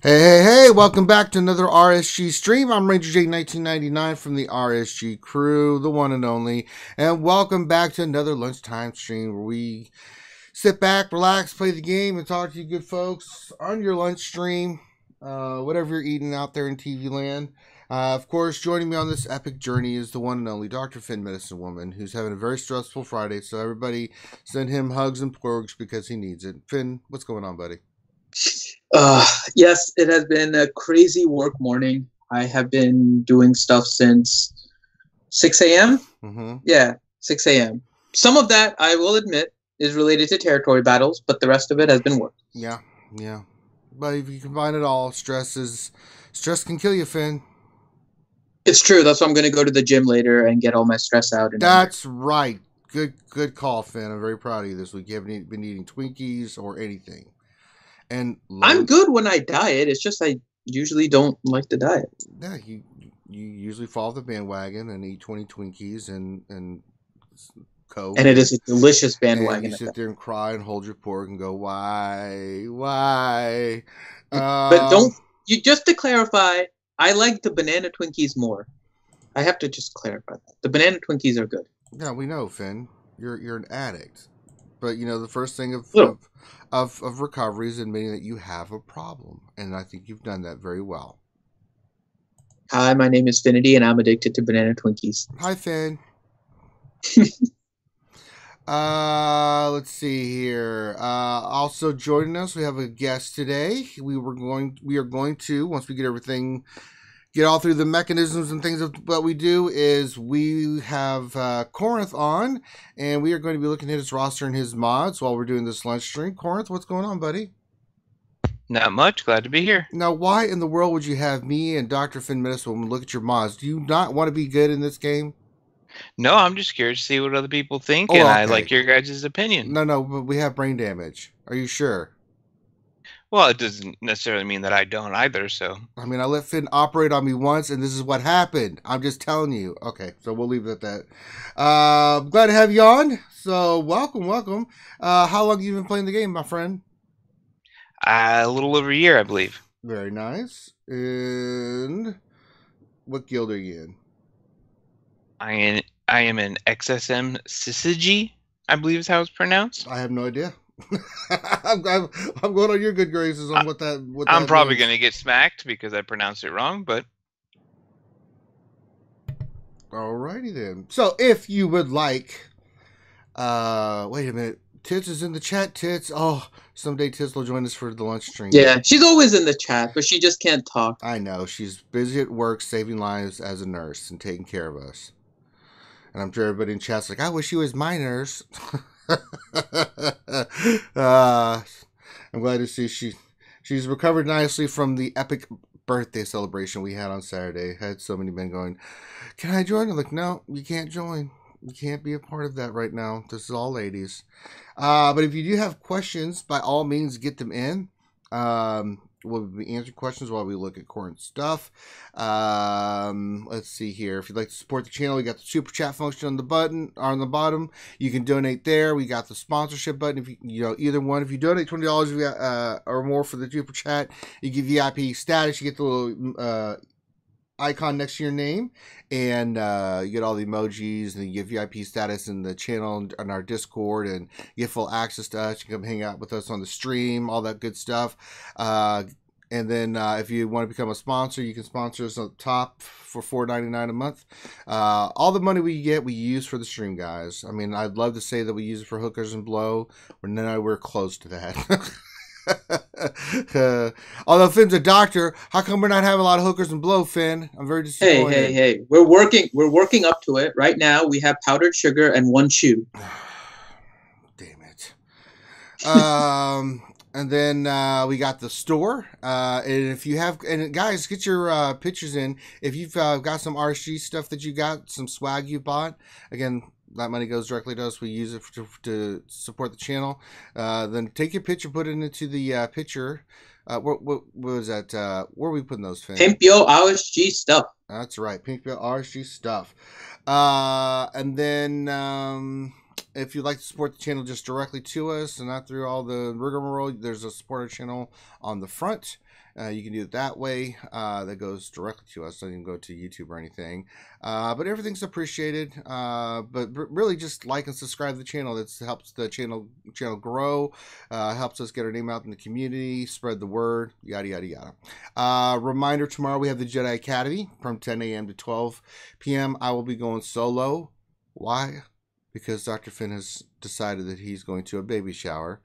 Hey, welcome back to another RSG stream. I'm Ranger J 1999 from the RSG crew, the one and only, and welcome back to another lunchtime stream where we sit back, relax, play the game, and talk to you good folks on your lunch stream, whatever you're eating out there in TV land. Of course, joining me on this epic journey is the one and only Dr. Finn Medicine Woman, who's having a very stressful Friday, so everybody send him hugs and porgs because he needs it. Finn, what's going on, buddy? Yes, it has been a crazy work morning. I have been doing stuff since 6 a.m. Mm-hmm. Yeah, 6 a.m. Some of that, I will admit, is related to territory battles, but the rest of it has been work. Yeah. But if you combine it all, stress can kill you, Finn. It's true. That's why I'm going to go to the gym later and get all my stress out. That's right. Good call, Finn. I'm very proud of you this week. You haven't been eating Twinkies or anything. And I'm good when I diet. It's just I usually don't like to diet. Yeah, you usually follow the bandwagon and eat 20 Twinkies and Coke. And it is a delicious bandwagon. And you sit there and cry and hold your pork and go, why? But just to clarify, I like the banana Twinkies more. I have to just clarify that. The banana Twinkies are good. Yeah, we know, Finn. You're an addict. But, the first thing of recovery is admitting that you have a problem. And I think you've done that very well. Hi, my name is Finity, and I'm addicted to banana Twinkies. Hi, Finn. Let's see here. Also joining us, we have a guest today. We are going to, once we get all through the mechanisms and things of what we do, is we have Corinth on, and we are going to be looking at his roster and his mods while we're doing this lunch stream. Corinth, what's going on, buddy? Not much. Glad to be here. Now, why in the world would you have me and Dr. Finn Medicine look at your mods? Do you not want to be good in this game? No, I'm just curious to see what other people think, and I like your guys' opinion. No, but we have brain damage. Are you sure? Well, it doesn't necessarily mean that I don't either, so. I mean, I let Finn operate on me once, and this is what happened. I'm just telling you. Okay, so we'll leave it at that. Glad to have you on. So, welcome. How long have you been playing the game, my friend? A little over a year, I believe. Very nice. And what guild are you in? I am an XSM Syzygy, I believe is how it's pronounced. I have no idea. I'm going on your good graces on what that I'm probably going to get smacked because I pronounced it wrong, but alrighty then. So if you would like, wait a minute, Tits is in the chat. Tits, someday Tits will join us for the lunch stream. Yeah, she's always in the chat, but she just can't talk. I know, she's busy at work saving lives as a nurse and taking care of us. And I'm sure everybody in chat's like, I wish she was my nurse. I'm glad to see she's recovered nicely from the epic birthday celebration we had on Saturday. Had so many men going, can I join? I'm like, no, you can't join. You can't be a part of that right now. This is all ladies. But if you do have questions, by all means, get them in. We'll be answering questions while we look at current stuff. Let's see here. If you'd like to support the channel, we got the super chat function on the bottom. You can donate there. We got the sponsorship button. If you either one. If you donate $20 or more for the super chat, you get VIP status. You get the little icon next to your name, and you get all the emojis, and you get VIP status in the channel and our Discord, and you get full access to us. You can come hang out with us on the stream, all that good stuff. And then if you want to become a sponsor, you can sponsor us on the top for $4.99 a month. All the money we get, we use for the stream, guys. I mean, I'd love to say that we use it for hookers and blow, but we're close to that. Although Finn's a doctor, how come we're not having a lot of hookers and blow, Finn? I'm very disappointed. Hey. We're working up to it. Right now we have powdered sugar and one chew. Damn it. And then we got the store. And if you have, and guys, get your pictures in. If you've got some RSG stuff that you got, some swag you bought, again, that money goes directly to us. We use it to support the channel. Then take your picture, put it into the picture. What was that? Where are we putting those, Finn? Pimp Yo RSG stuff. That's right, Pimp Yo RSG stuff. And then if you'd like to support the channel just directly to us and not through all the rigmarole, there's a supporter channel on the front. You can do it that way. That goes directly to us. Doesn't even go to YouTube or anything. But everything's appreciated. But really, just like and subscribe to the channel. That helps the channel grow. Helps us get our name out in the community, spread the word, yada yada yada. Reminder: tomorrow we have the Jedi Academy from 10 a.m. to 12 p.m. I will be going solo. Why? Because Dr. Finn has decided that he's going to a baby shower.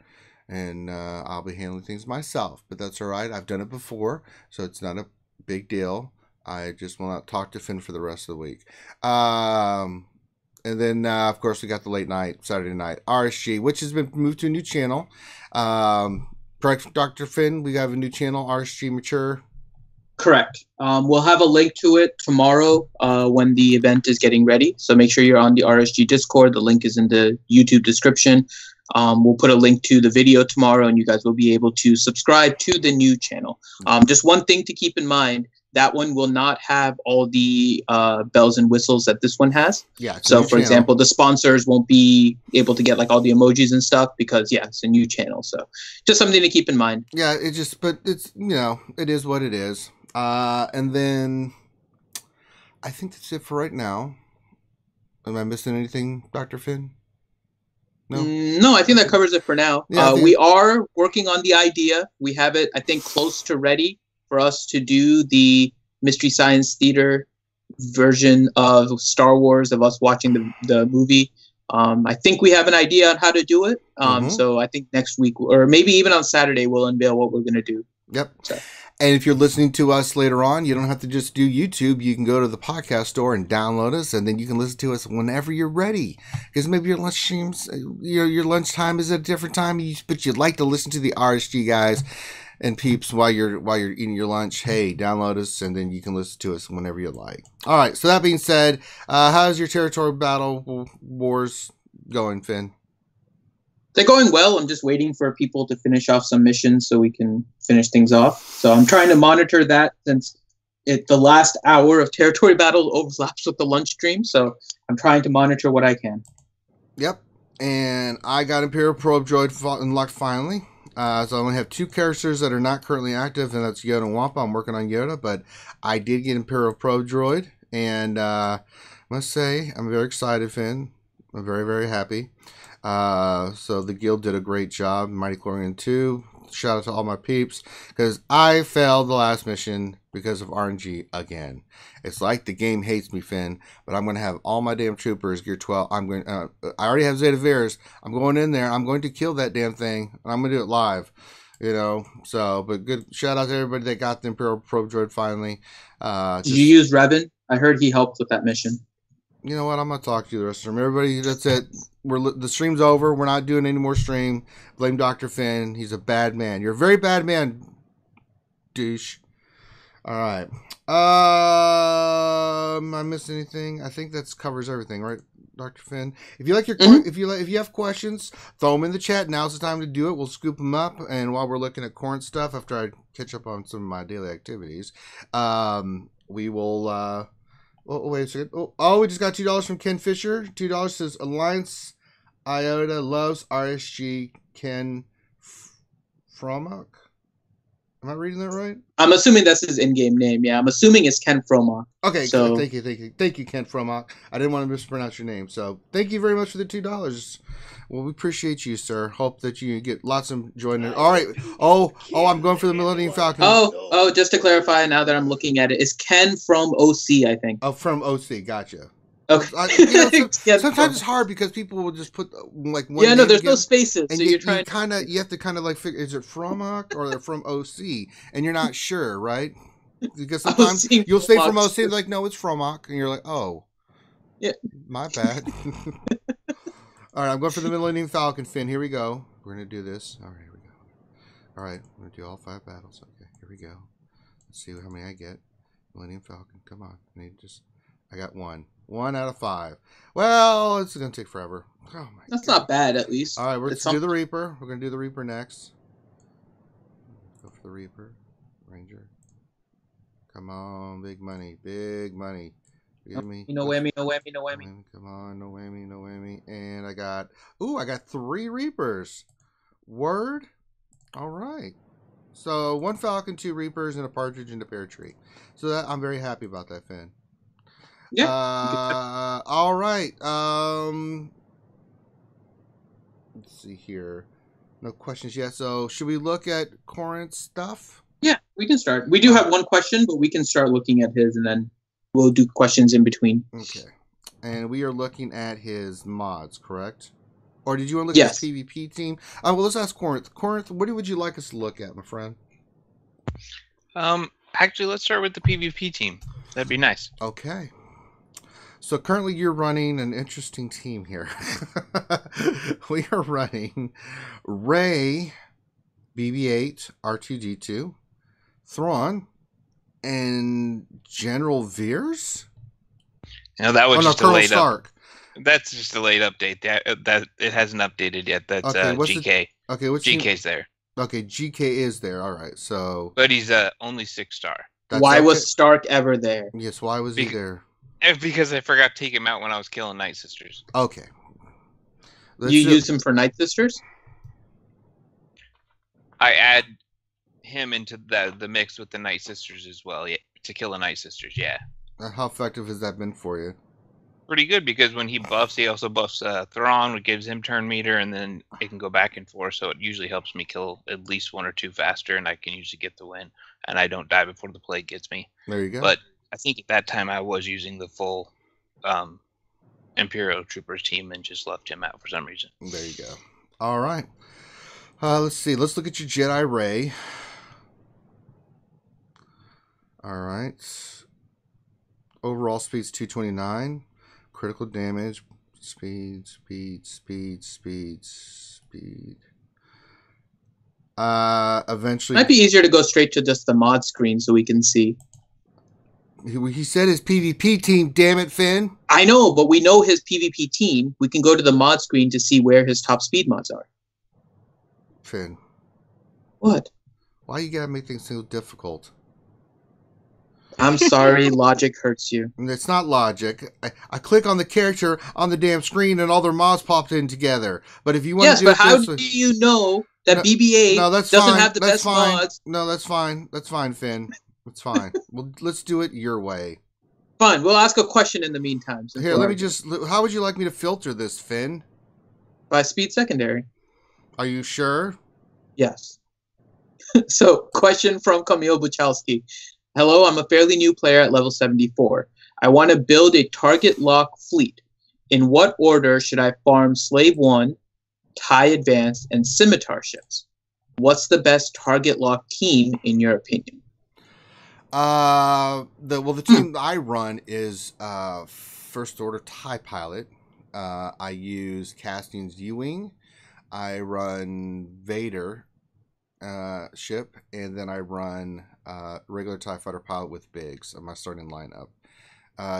And I'll be handling things myself, but that's all right. I've done it before, so it's not a big deal. I just will not talk to Finn for the rest of the week. And then, of course, we got the late night, Saturday night, RSG, which has been moved to a new channel. Correct, Dr. Finn? We have a new channel, RSG Mature. Correct. We'll have a link to it tomorrow when the event is getting ready. So make sure you're on the RSG Discord. The link is in the YouTube description. We'll put a link to the video tomorrow, and you guys will be able to subscribe to the new channel. Just one thing to keep in mind, that one will not have all the bells and whistles that this one has. Yeah. So, for example, the sponsors won't be able to get like all the emojis and stuff because, yeah, it's a new channel. So just something to keep in mind. Yeah, but it's, it is what it is. And then I think that's it for right now. Am I missing anything, Dr. Finn? No, I think that covers it for now. Yeah, we are working on the idea. We have it, I think, close to ready for us to do the Mystery Science Theater version of Star Wars, of us watching the movie. I think we have an idea on how to do it. So I think next week, or maybe even on Saturday, we'll unveil what we're going to do. Yep. So. And if you're listening to us later on, you don't have to just do YouTube. You can go to the podcast store and download us, and then you can listen to us whenever you're ready. Because maybe your lunch streams, your lunchtime is at a different time, but you'd like to listen to the RSG guys and peeps while you're eating your lunch. Hey, download us, and then you can listen to us whenever you like. All right. So that being said, how's your territory battle wars going, Finn? They're going well. I'm just waiting for people to finish off some missions so we can finish things off. So I'm trying to monitor that since the last hour of territory battle overlaps with the lunch stream. So I'm trying to monitor what I can. Yep. And I got Imperial Probe Droid unlocked finally. So I only have 2 characters that are not currently active, and that's Yoda and Wampa. I'm working on Yoda, but I did get Imperial Probe Droid. And I must say, I'm very excited, Finn. I'm very, very happy. So the guild did a great job. Mighty Chlorian 2. Shout out to all my peeps, because I failed the last mission because of RNG again. It's like the game hates me, Finn, but I'm going to have all my damn troopers gear 12. I already have Zeta Veers. I'm going in there. I'm going to kill that damn thing, and I'm going to do it live. So, but good shout out to everybody that got the Imperial Probe Droid finally. Did you use Revan? I heard he helped with that mission. You know what? I'm going to talk to you the rest of them. Everybody, that's it. The stream's over. We're not doing any more stream. Blame Dr. Finn. He's a bad man. You're a very bad man, douche. All right. Am I missing anything? I think that covers everything, right, Dr. Finn? If you like your if you have questions, throw them in the chat. Now's the time to do it. We'll scoop them up. And while we're looking at current stuff, after I catch up on some of my daily activities, we will. Oh, wait a second. Oh, we just got $2 from Ken Fisher. $2 says Alliance Iota loves RSG Ken Fromach. Am I reading that right? I'm assuming that's his in-game name. Yeah, I'm assuming it's Ken Fromach. Okay, so thank you, Ken Fromach. I didn't want to mispronounce your name, so thank you very much for the $2. Well, we appreciate you, sir. Hope that you get lots of enjoyment. All right. Oh, I'm going for the Millennium Falcon. Oh, just to clarify, now that I'm looking at it, it's Ken from OC, I think. Oh, from OC. Gotcha. Okay. Sometimes it's hard because people will just put like one. Yeah, no, there's no spaces, and so you have to kind of like figure, is it Fromach or they're from OC, and you're not sure, right? Because sometimes you'll say from OC, and like, no, it's Fromach, and you're like, oh, yeah, my bad. All right, I'm going for the Millennium Falcon, Finn. Here we go. We're gonna do this. All right, here we go. All right, I'm gonna do all 5 battles. Okay, here we go. Let's see how many I get. Millennium Falcon, come on. I got 1. 1 out of 5. Well, it's going to take forever. Oh my That's God. not bad, at least. All right, let's do the Reaper. We're going to do the Reaper next. Go for the Reaper. Ranger. Come on, big money. Big money. Give me. No whammy, no whammy, no whammy. Come on, no whammy, no whammy. And I got 3 Reapers. Word. All right. So 1 Falcon, 2 Reapers, and a Partridge in the Pear Tree. So that I'm very happy about that, Finn. Yeah. All right. Let's see here. No questions yet. So should we look at Corinth's stuff? Yeah, we can start. We do have one question, but we can start looking at his, and then we'll do questions in between. Okay. And we are looking at his mods, correct? Or did you want to look at his PvP team? Well, let's ask Corinth. Corinth, what would you like us to look at, my friend? Actually, let's start with the PvP team. That'd be nice. Okay. So currently you're running an interesting team here. We are running Ray, BB-8, R2-D2, Thrawn, and General Veers? No, that was just a late Stark. That's just a late update. That it hasn't updated yet. That's GK. What's GK's there. Okay, GK is there. All right, so. But he's only 6-star. Why was Stark ever there? Yes, why was he there? Because I forgot to take him out when I was killing Night Sisters. Okay. You use him for Night Sisters? I add him into the mix with the Night Sisters as well, to kill the Night Sisters, yeah. How effective has that been for you? Pretty good, because when he buffs, he also buffs Thrawn, which gives him turn meter, and then it can go back and forth, so it usually helps me kill at least 1 or 2 faster, and I can usually get the win, and I don't die before the plague gets me. There you go. But I think at that time I was using the full Imperial Troopers team and just left him out for some reason. There you go. All right. Let's see. Let's look at your Jedi Ray. All right. Overall speed's 229. Critical damage. Speed. Eventually. Might be easier to go straight to just the mod screen so we can see. He said his PvP team, damn it, Finn. I know, but we know his PvP team. We can go to the mod screen to see where his top speed mods are. Finn. What? Why you gotta make things so difficult? I'm sorry, logic hurts you. It's not logic. I click on the character on the damn screen and all their mods popped in together. But if you want to do it how do you know that BB-8 doesn't have the best mods? No, that's fine. That's fine, Finn. It's fine. Well, let's do it your way. Fine. We'll ask a question in the meantime. Here, let me just... How would you like me to filter this, Finn? By speed secondary. Are you sure? Yes. So, question from Camille Buchowski. Hello, I'm a fairly new player at level 74. I want to build a target lock fleet. In what order should I farm Slave 1, TIE Advanced, and Scimitar ships? What's the best target lock team, in your opinion? The team I run is First Order TIE Pilot. I use Castian's U-Wing. I run Vader ship, and then I run regular TIE Fighter Pilot with Biggs on my starting lineup.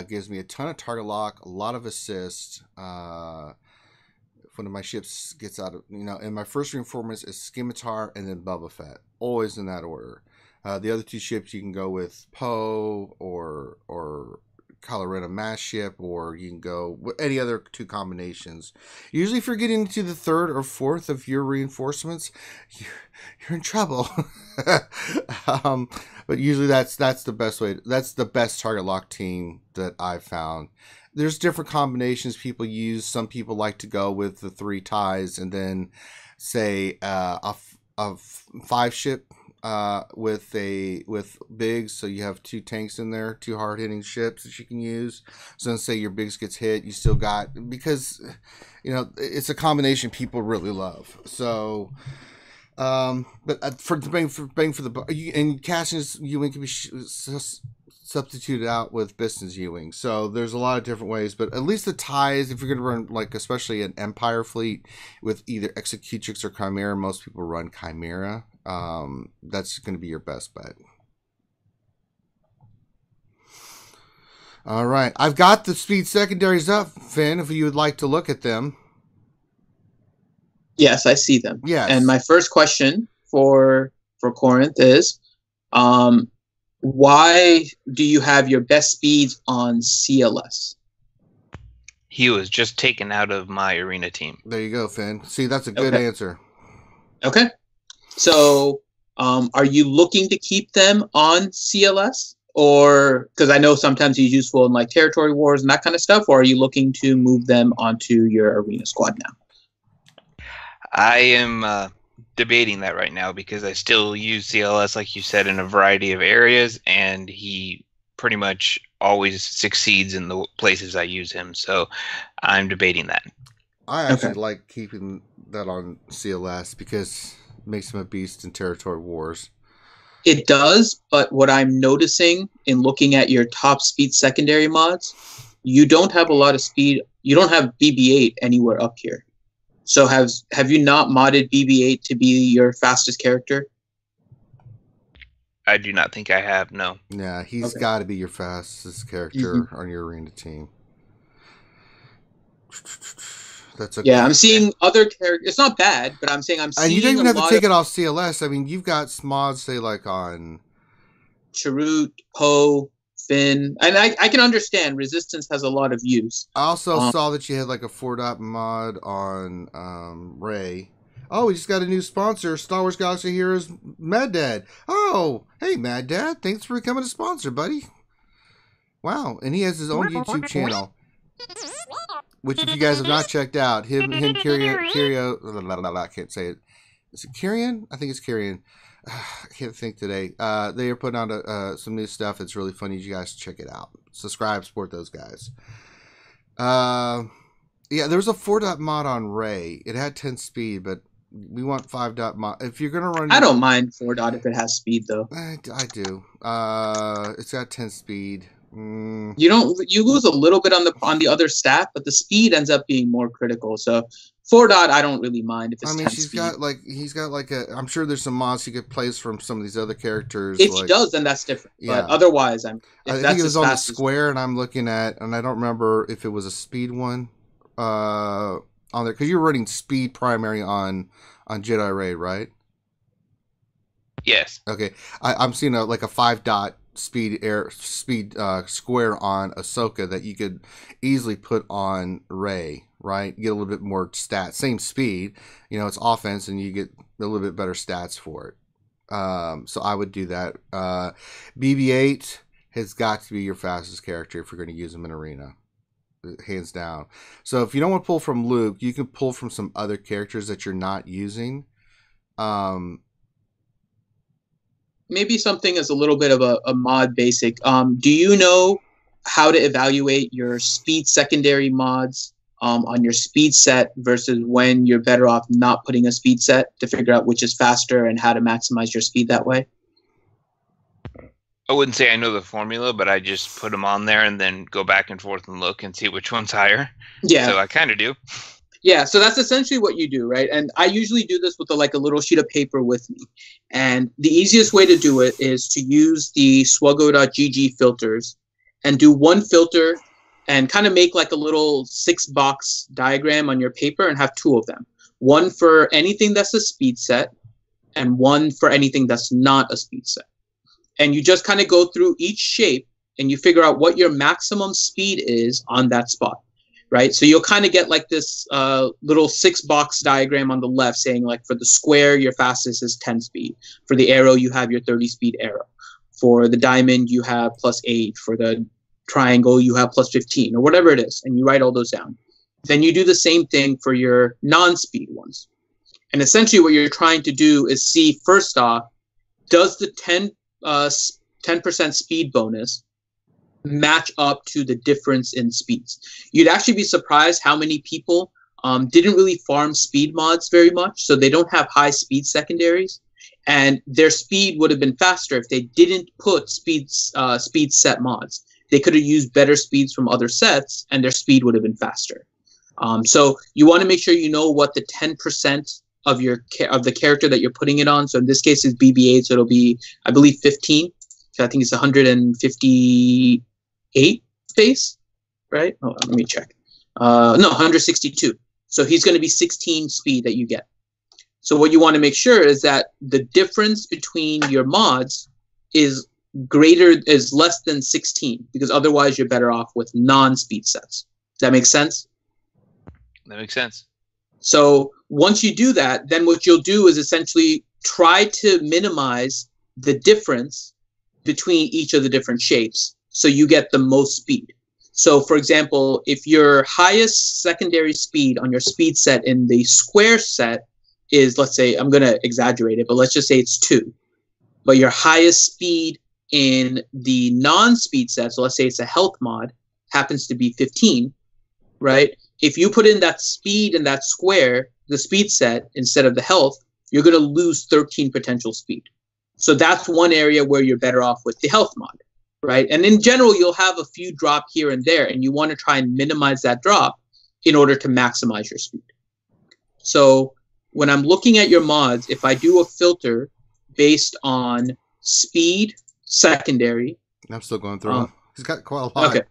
Gives me a ton of target lock, a lot of assist. If one of my ships gets out of, and my first reinforcements is Scimitar and then Boba Fett, always in that order. The other 2 ships you can go with Poe or Kylo Ren, a mass ship, or you can go with any other 2 combinations. Usually if you're getting into the 3rd or 4th of your reinforcements, you're in trouble. But usually that's the best way. That's the best target lock team that I've found. There's different combinations people use. Some people like to go with the 3 ties and then say a 5 ship with Biggs, so you have 2 tanks in there, 2 hard hitting ships that you can use. So then say your Biggs gets hit, you still got, because it's a combination people really love. So but for bang for the and Cassian's U-Wing can be substituted out with Biston's U-Wing. So there's a lot of different ways, but at least the ties, if you're going to run, like, especially an Empire fleet with either Executrix or Chimera, most people run Chimera. That's going to be your best bet. All right. I've got the speed secondaries up, Finn, if you would like to look at them. Yes, I see them. Yes. And my first question for Corinth is, Why do you have your best speeds on CLS? He was just taken out of my arena team. There you go, Finn. See, that's a good answer. Okay. So, are you looking to keep them on CLS? Or, because I know sometimes he's useful in like territory wars and that kind of stuff, or are you looking to move them onto your arena squad now? I am debating that right now because I still use CLS, like you said, in a variety of areas, and he pretty much always succeeds in the places I use him. So I'm debating that. I actually like keeping that on CLS because it makes him a beast in territory wars. It does, but what I'm noticing in looking at your top speed secondary mods, you don't have a lot of speed. You don't have BB-8 anywhere up here. So have you not modded BB-8 to be your fastest character? I do not think I have, no. Yeah, he's got to be your fastest character on your arena team. That's okay. Yeah, I'm seeing other characters. It's not bad, but I'm saying I'm seeing. And you don't even have to take it off CLS. I mean, you've got mods, say, like on Chirrut, Poe, Finn, and I can understand Resistance has a lot of use. I also saw that you had like a 4-dot mod on Ray. Oh, we just got a new sponsor, Star Wars Galaxy Heroes, Mad Dad. Oh, hey, Mad Dad, thanks for becoming a sponsor, buddy. Wow, and he has his own YouTube channel, which if you guys have not checked out, him, Kirio, I can't say it. Is it Kyrian? I think it's Kyrian. I can't think today. They are putting out some new stuff. It's really funny. You guys check it out. Subscribe, support those guys. Yeah, there was a 4-dot mod on Ray. It had 10 speed, but we want 5-dot mod. If you're gonna run, I don't mind 4-dot if it has speed though. I do. It's got 10 speed. You lose a little bit on the other stat, but the speed ends up being more critical. So 4-dot, I don't really mind if it's 10 speed. He's got like a. I'm sure there's some mods he could place from some of these other characters. If he does, then that's different. Yeah. But otherwise, I think it was on the square, and I'm looking at, and I don't remember if it was a speed one on there because you're running speed primary on Jedi Ray, right? Yes. Okay, I'm seeing a 5-dot speed square on Ahsoka that you could easily put on Ray, right? Get a little bit more stats, same speed, it's offense, and you get a little bit better stats for it. So I would do that. BB-8 has got to be your fastest character if you're going to use him in arena, hands down. So if you don't want to pull from Luke, you can pull from some other characters that you're not using. Maybe something is a little bit of a mod basic. Do you know how to evaluate your speed secondary mods on your speed set versus when you're better off not putting a speed set to figure out which is faster and how to maximize your speed that way? I wouldn't say I know the formula, but I just put them on there and then go back and forth and look and see which one's higher. Yeah. So I kind of do. Yeah, so that's essentially what you do, right? And I usually do this with a little sheet of paper with me. And the easiest way to do it is to use the swuggo.gg filters and do one filter and kind of make like a little 6-box diagram on your paper and have 2 of them. One for anything that's a speed set and one for anything that's not a speed set. And you just kind of go through each shape and you figure out what your maximum speed is on that spot. Right, so you'll kind of get like this little 6-box diagram on the left saying like for the square, your fastest is 10 speed. For the arrow, you have your 30 speed arrow. For the diamond, you have +8. For the triangle, you have +15 or whatever it is. And you write all those down. Then you do the same thing for your non-speed ones. And essentially what you're trying to do is see, first off, does the 10% speed bonus match up to the difference in speeds? You'd actually be surprised how many people didn't really farm speed mods very much, so they don't have high speed secondaries, and their speed would have been faster if they didn't put speed set mods. They could have used better speeds from other sets, and their speed would have been faster. So you want to make sure you know what the 10% of the character that you're putting it on. So in this case, it's BB-8, so it'll be, I believe, 15. So I think it's 158 base, right? Oh, let me check. No, 162. So he's going to be 16 speed that you get. So what you want to make sure is that the difference between your mods is is less than 16, because otherwise you're better off with non-speed sets. Does that make sense? That makes sense. So once you do that, then what you'll do is essentially try to minimize the difference between each of the different shapes so you get the most speed. So for example, if your highest secondary speed on your speed set in the square set is, let's say, I'm going to exaggerate it, but let's just say it's 2. But your highest speed in the non-speed set, so let's say it's a health mod, happens to be 15, right? If you put in that speed in that square, the speed set, instead of the health, you're going to lose 13 potential speed. So that's one area where you're better off with the health mod, right? And in general, you'll have a few drop here and there, and you want to try and minimize that drop in order to maximize your speed. So when I'm looking at your mods, if I do a filter based on speed secondary, I'm still going through it. He's got quite a lot. Okay.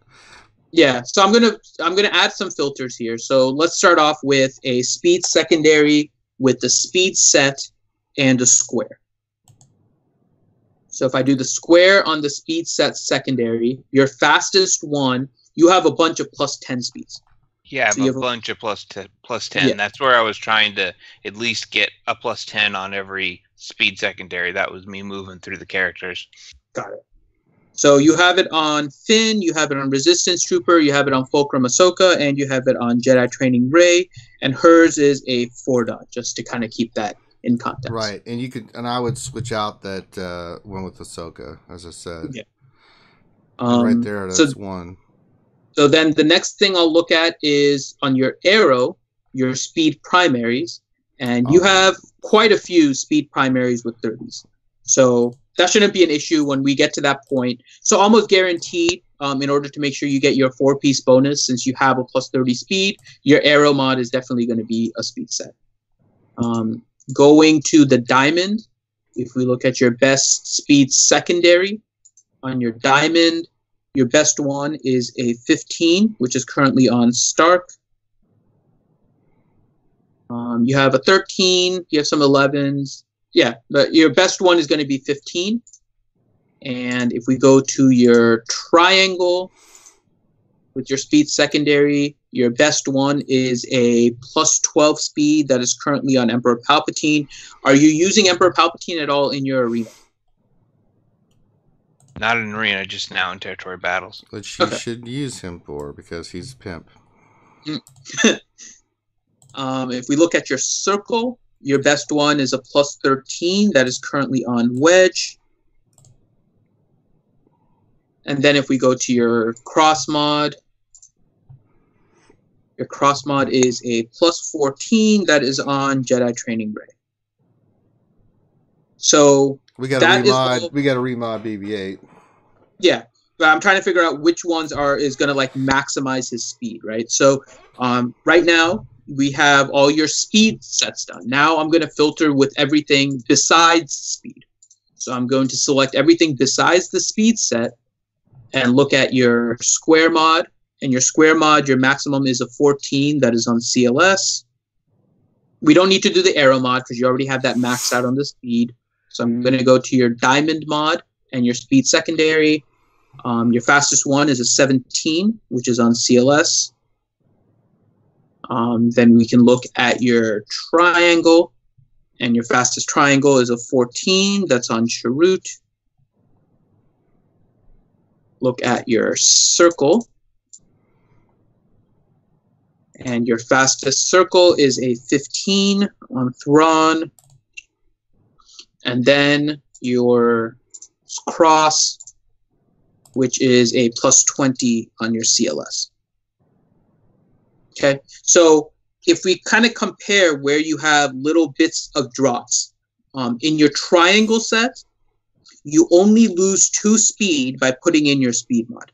Yeah, so I'm gonna add some filters here. So let's start off with a speed secondary with the speed set and a square. So if I do the square on the speed set secondary, your fastest one, you have a bunch of +10 speeds. Yeah, so I have a bunch of plus 10. Yeah. That's where I was trying to at least get a +10 on every speed secondary. That was me moving through the characters. Got it. So you have it on Finn, you have it on Resistance Trooper, you have it on Fulcrum Ahsoka, and you have it on Jedi Training Rey, and hers is a 4-dot, just to kind of keep that in context. Right, and you could, and I would switch out that one with Ahsoka, as I said. Yeah. Right there, that's one. So then the next thing I'll look at is on your arrow, your speed primaries, and you have quite a few speed primaries with 30s. So that shouldn't be an issue when we get to that point. So almost guaranteed, in order to make sure you get your 4-piece bonus, since you have a +30 speed, your arrow mod is definitely going to be a speed set. Going to the diamond, if we look at your best speed secondary, on your diamond, your best one is a 15, which is currently on Stark. You have a 13, you have some 11s. Yeah, but your best one is going to be 15. And if we go to your triangle with your speed secondary, your best one is a +12 speed that is currently on Emperor Palpatine. Are you using Emperor Palpatine at all in your arena? Not in arena, just now in territory battles. Which you should use him for, because he's a pimp. If we look at your circle, your best one is a +13 that is currently on Wedge. And then if we go to your cross mod, your cross mod is a +14 that is on Jedi Training Rey. So we got to remod. We got to remod BB-8. Yeah, but I'm trying to figure out which ones is going to like maximize his speed, right? So right now we have all your speed sets done. Now I'm going to filter with everything besides speed. So I'm going to select everything besides the speed set and look at your square mod. And your square mod, your maximum is a 14 that is on CLS. We don't need to do the arrow mod because you already have that maxed out on the speed. So I'm going to go to your diamond mod and your speed secondary. Your fastest one is a 17, which is on CLS. Then we can look at your triangle, and your fastest triangle is a 14 that's on Chirrut. Look at your circle, and your fastest circle is a 15 on Thrawn. And then your cross, which is a +20 on your CLS. Okay, so if we kind of compare where you have little bits of drops, in your triangle set, you only lose 2 speed by putting in your speed mod.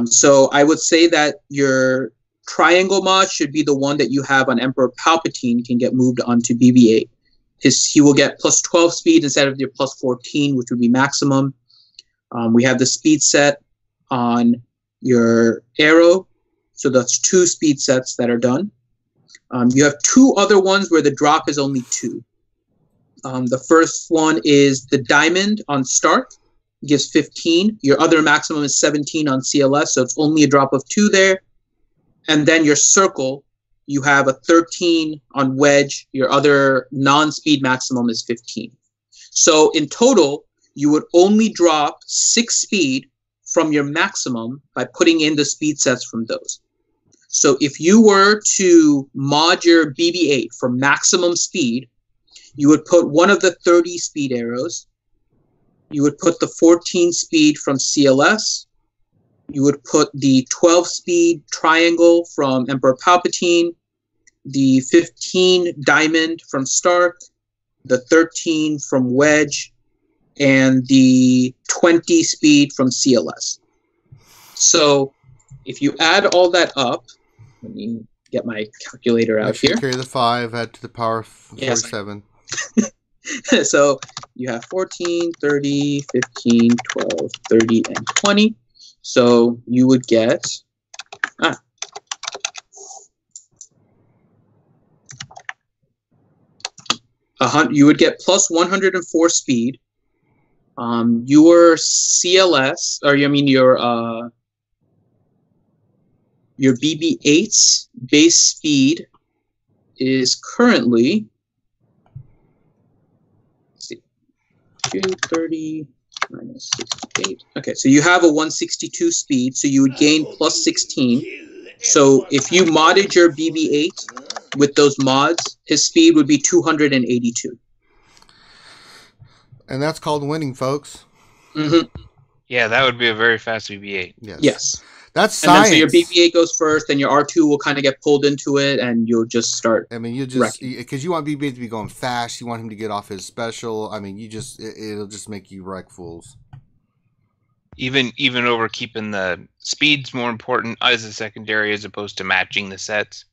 So I would say that your triangle mod should be the one that you have on Emperor Palpatine can get moved onto BB-8. He will get +12 speed instead of your +14, which would be maximum. We have the speed set on your arrow. So that's 2 speed sets that are done. You have 2 other ones where the drop is only 2. The first one is the diamond on Stark. gives 15. Your other maximum is 17 on CLS, so it's only a drop of 2 there. And then your circle, you have a 13 on wedge. Your other non-speed maximum is 15. So in total, you would only drop 6 speed from your maximum by putting in the speed sets from those. So if you were to mod your BB-8 for maximum speed, you would put one of the 30 speed arrows. You would put the 14 speed from CLS. You would put the 12 speed triangle from Emperor Palpatine, the 15 diamond from Stark, the 13 from Wedge, and the 20 speed from CLS. So if you add all that up, let me get my calculator out here. Carry the 5, add to the power of 47. Yes. So you have 14, 30, 15, 12, 30, and 20. So you would get you would get plus 104 speed. Your CLS, or I mean your BB-8's base speed is currently, let's see, 230 minus 68. Okay, so you have a 162 speed, so you would gain plus 16. So if you modded your BB-8 with those mods, his speed would be 282. And that's called winning, folks. Mm-hmm. Yeah, that would be a very fast BB-8. Yes. That's science. And then so your BB-8 goes first, then your R2 will kind of get pulled into it, and you'll just start. I mean, you just because you want BB-8 to be going fast, you want him to get off his special. I mean, it'll just make you wreck fools. Even over keeping the speeds more important as a secondary as opposed to matching the sets.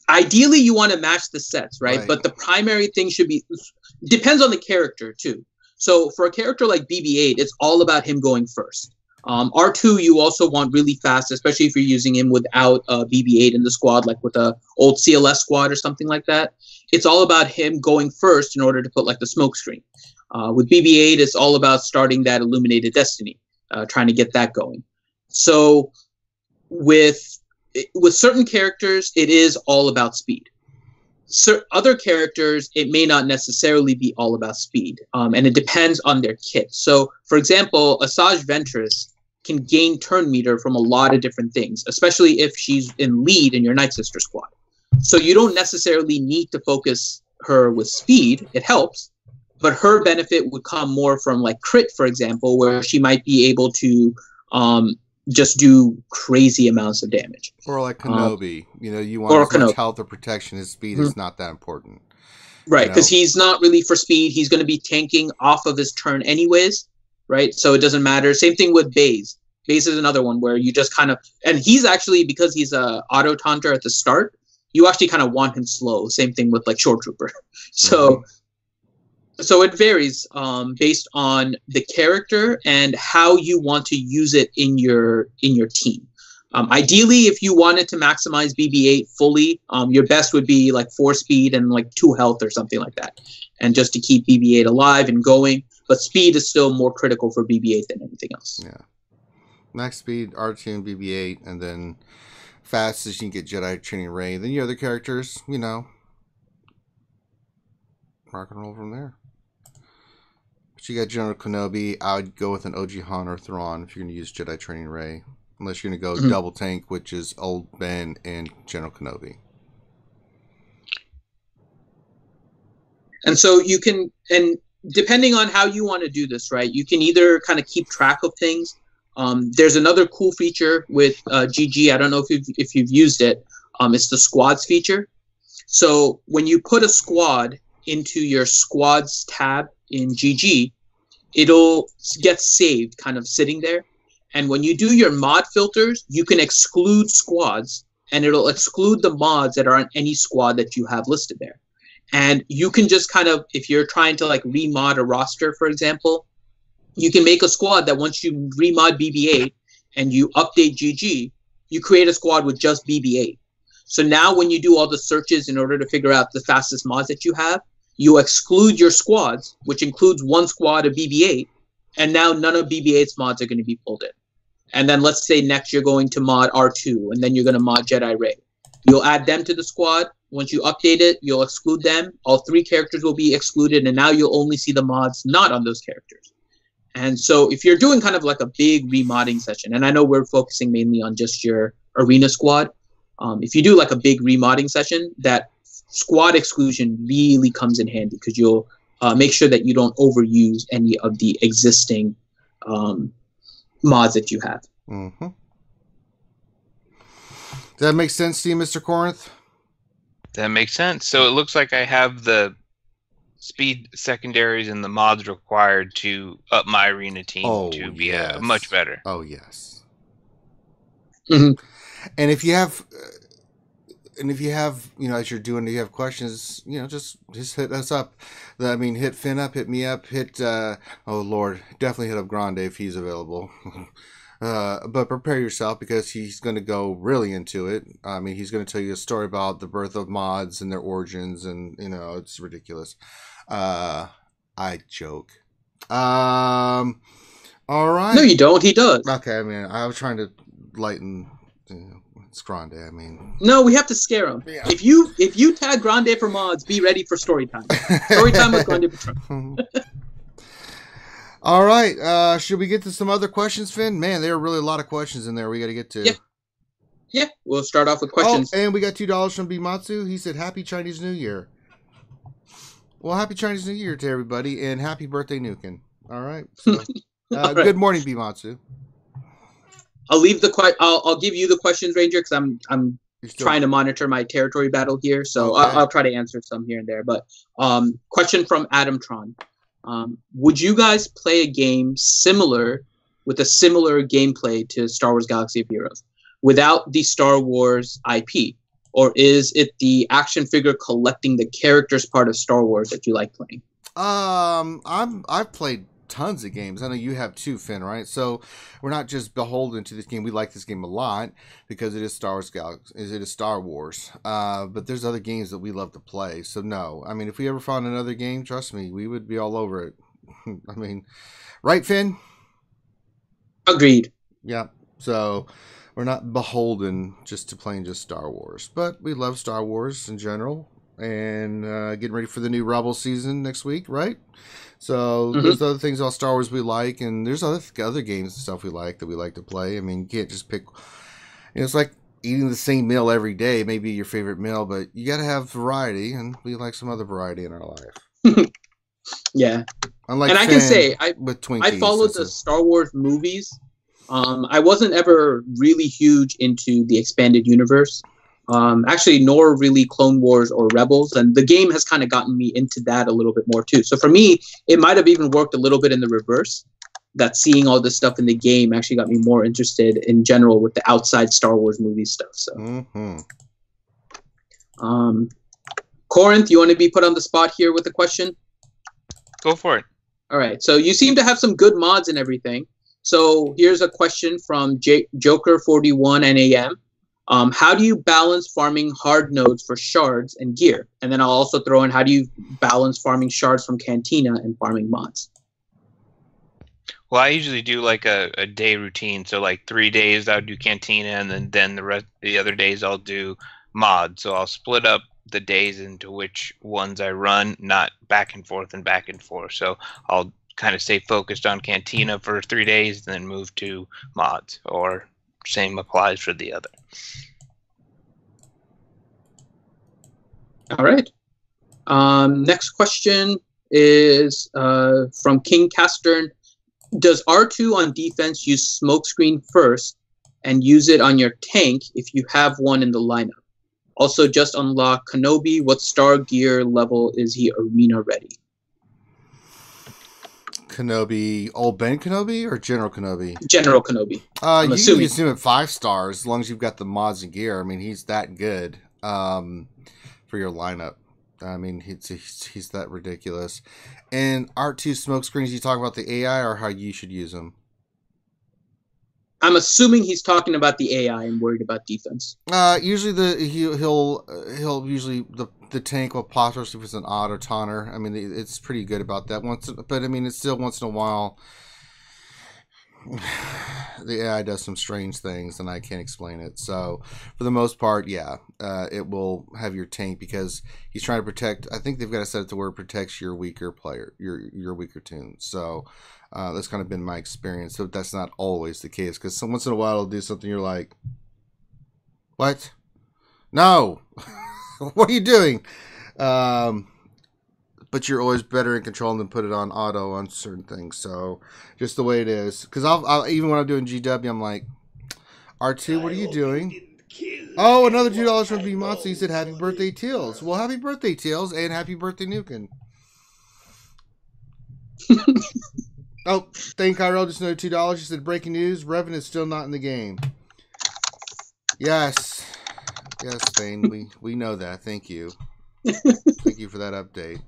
Ideally, you want to match the sets, right? But the primary thing should be depends on the character too. So for a character like BB-8, it's all about him going first. R2 you also want really fast, especially if you're using him without a BB-8 in the squad, like with a old CLS squad or something like that. It's all about him going first in order to put like the smoke screen. With BB-8, it's all about starting that Illuminated Destiny, trying to get that going. So with certain characters, it is all about speed. Other characters, it may not necessarily be all about speed, and it depends on their kit. So, for example, Asajj Ventress can gain turn meter from a lot of different things, especially if she's in lead in your Night Sister squad. So you don't necessarily need to focus her with speed. It helps, but her benefit would come more from like crit, for example, where she might be able to just do crazy amounts of damage. Or like Kenobi, you want as much health or protection. His speed is not that important. Right, because he's not really for speed. He's going to be tanking off of his turn anyways, right? So it doesn't matter. Same thing with Baze. Baze is another one where you just kind of, and he's actually, because he's a auto taunter at the start, you actually kind of want him slow. Same thing with like Shore Trooper. So it varies based on the character and how you want to use it in your team. Ideally, if you wanted to maximize BB-8 fully, your best would be like 4 speed and like 2 health or something like that, and just to keep BB-8 alive and going. But speed is still more critical for BB-8 than anything else. Yeah, max speed, R2 and BB-8, and then fastest you can get Jedi Training Ray. Then your other characters, rock and roll from there. But you got General Kenobi. I would go with an OG Han or Thrawn if you're going to use Jedi Training Ray. Unless you're going to go double tank, which is Old Ben and General Kenobi. And so you can, and depending on how you want to do this, right, you can either kind of keep track of things. There's another cool feature with GG. I don't know if you've used it. It's the squads feature. So when you put a squad into your squads tab in GG, it'll get saved kind of sitting there. And when you do your mod filters, you can exclude squads, and it'll exclude the mods that are on any squad that you have listed there. And you can just kind of, if you're trying to like remod a roster, for example, you can make a squad that once you remod BB-8 and you update GG, you create a squad with just BB-8. So now when you do all the searches in order to figure out the fastest mods that you have, you exclude your squads, which includes one squad of BB-8, and now none of BB-8's mods are going to be pulled in. And then let's say next you're going to mod R2, and then you're going to mod Jedi Ray. You'll add them to the squad. Once you update it, you'll exclude them. All 3 characters will be excluded, and now you'll only see the mods not on those characters. And so if you're doing kind of like a big remodding session, and I know we're focusing mainly on just your arena squad, if you do like a big remodding session, that squad exclusion really comes in handy because you'll make sure that you don't overuse any of the existing mods that you have. Mm-hmm. Does that make sense to you, Mr. Corinth? That makes sense. So it looks like I have the speed secondaries and the mods required to up my arena team to be much better. Oh, yes. Mm-hmm. And if you have, as you're doing, you have questions, just hit us up. Hit Finn up, hit me up, oh Lord, definitely hit up Grande if he's available. But prepare yourself because he's going to go really into it. He's going to tell you a story about the birth of mods and their origins, and it's ridiculous. I joke. All right. No, you don't. He does. Okay. I was trying to lighten. It's Grande. No, we have to scare him. Yeah. If you tag Grande for mods, be ready for story time. Story time with Grande Patron. All right. Should we get to some other questions, Finn? Man, there are really a lot of questions in there we got to get to. Yeah. We'll start off with questions. Oh, and we got $2 from Bimatsu. He said, "Happy Chinese New Year." Well, happy Chinese New Year to everybody, and happy birthday, Nukin. All right. So, All right. Good morning, Bimatsu. I'll leave I'll give you the questions, Ranger, because I'm trying to monitor my territory battle here, so okay. I'll try to answer some here and there. But question from Adam Tron: would you guys play a game with a similar gameplay to Star Wars Galaxy of Heroes, without the Star Wars IP, or is it the action figure collecting the characters part of Star Wars that you like playing? I've played tons of games. I know you have too, Finn, right? So we're not just beholden to this game. We like this game a lot because it is Star Wars Galaxy. It is Star Wars. But there's other games that we love to play. So no, if we ever found another game, trust me, we would be all over it. Right, Finn? Agreed. Yeah. So we're not beholden just to playing just Star Wars, but we love Star Wars in general, and getting ready for the new Rebel season next week, right? So there's other things about Star Wars we like, and there's other games and stuff we like that we like to play. You can't just pick. It's like eating the same meal every day. Maybe your favorite meal, but you got to have variety, and we like some other variety in our life. Yeah. Unlike and I can say I followed the Star Wars movies. I wasn't ever really huge into the expanded universe. Actually, nor really Clone Wars or Rebels, and the game has kind of gotten me into that a little bit more too. So for me, it might have even worked a little bit in the reverse, that seeing all this stuff in the game actually got me more interested in general with the outside Star Wars movie stuff. So, Corinth, you want to be put on the spot here with a question? Go for it. All right. So you seem to have some good mods and everything. So here's a question from Joker41 NAM. How do you balance farming hard nodes for shards and gear? And then I'll also throw in, how do you balance farming shards from Cantina and farming mods? Well, I usually do like a day routine. So like 3 days I'll do Cantina, and then the other days I'll do mods. So I'll split up the days into which ones I run, not back and forth and back and forth. So I'll kind of stay focused on Cantina for 3 days, and then move to mods, or same applies for the other. All right. Next question is from King Castern. Does R2 on defense use smokescreen first and use it on your tank if you have one in the lineup? Also, just unlock Kenobi. What star gear level is he arena ready? Kenobi, old Ben Kenobi or General Kenobi? General Kenobi. You can use him at 5 stars as long as you've got the mods and gear. He's that good for your lineup. He's that ridiculous. And R2 smokescreens, you talk about the AI or how you should use them? I'm assuming he's talking about the AI and worried about defense. Usually he'll usually the tank will pause if it's an odd or taunter. It's pretty good about that. But it's still once in a while The AI does some strange things, and I can't explain it. So, for the most part, yeah, it will have your tank because he's trying to protect. I think they've got to set it to where it protects your weaker player, your weaker tunes. So, that's kind of been my experience. So that's not always the case because once in a while it'll do something you're like, "What? No, what are you doing?" But you're always better in control than put it on auto on certain things. So just the way it is. Because I'll even when I'm doing GW, I'm like, R2, what are you doing? Oh, another $2 from B Monster. He said, "Happy birthday, Teals." Well, happy birthday, Teals, and happy birthday, Nukin. Oh, thank Kyrell. Just another $2. He said, "Breaking news: Revan is still not in the game." Yes, Thane. We know that. Thank you. Thank you for that update.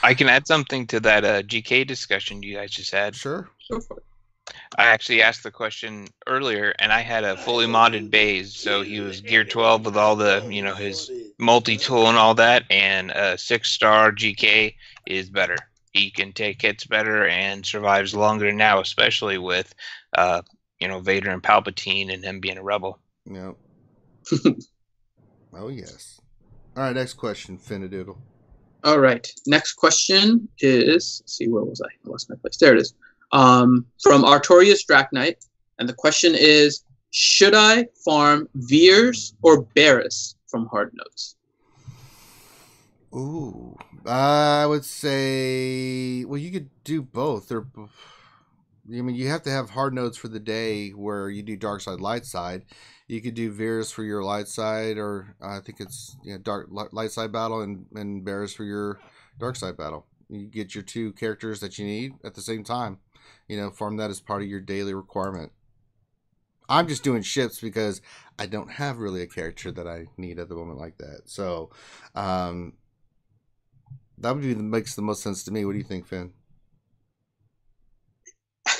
I can add something to that GK discussion you guys just had. Sure. I actually asked the question earlier, and I had a fully modded base, so he was gear 12 with all the, his multi-tool and all that, and a 6-star GK is better. He can take hits better and survives longer now, especially with, Vader and Palpatine and him being a rebel. Yep. Oh, yes. All right, next question, Finadoodle. All right. Next question is, let's see, where was I? I lost my place. There it is. From Artorius Draknight. And the question is, should I farm Veers or Barris from hard notes? Ooh. I would say, well, you could do both. You have to have hard notes for the day where you do dark side, light side. You could do Veers for your light side, or I think it's light side battle, and Bears for your dark side battle. You get your two characters that you need at the same time. Farm that as part of your daily requirement. I'm just doing ships because I don't have really a character that I need at the moment like that. So that would be makes the most sense to me. What do you think, Finn?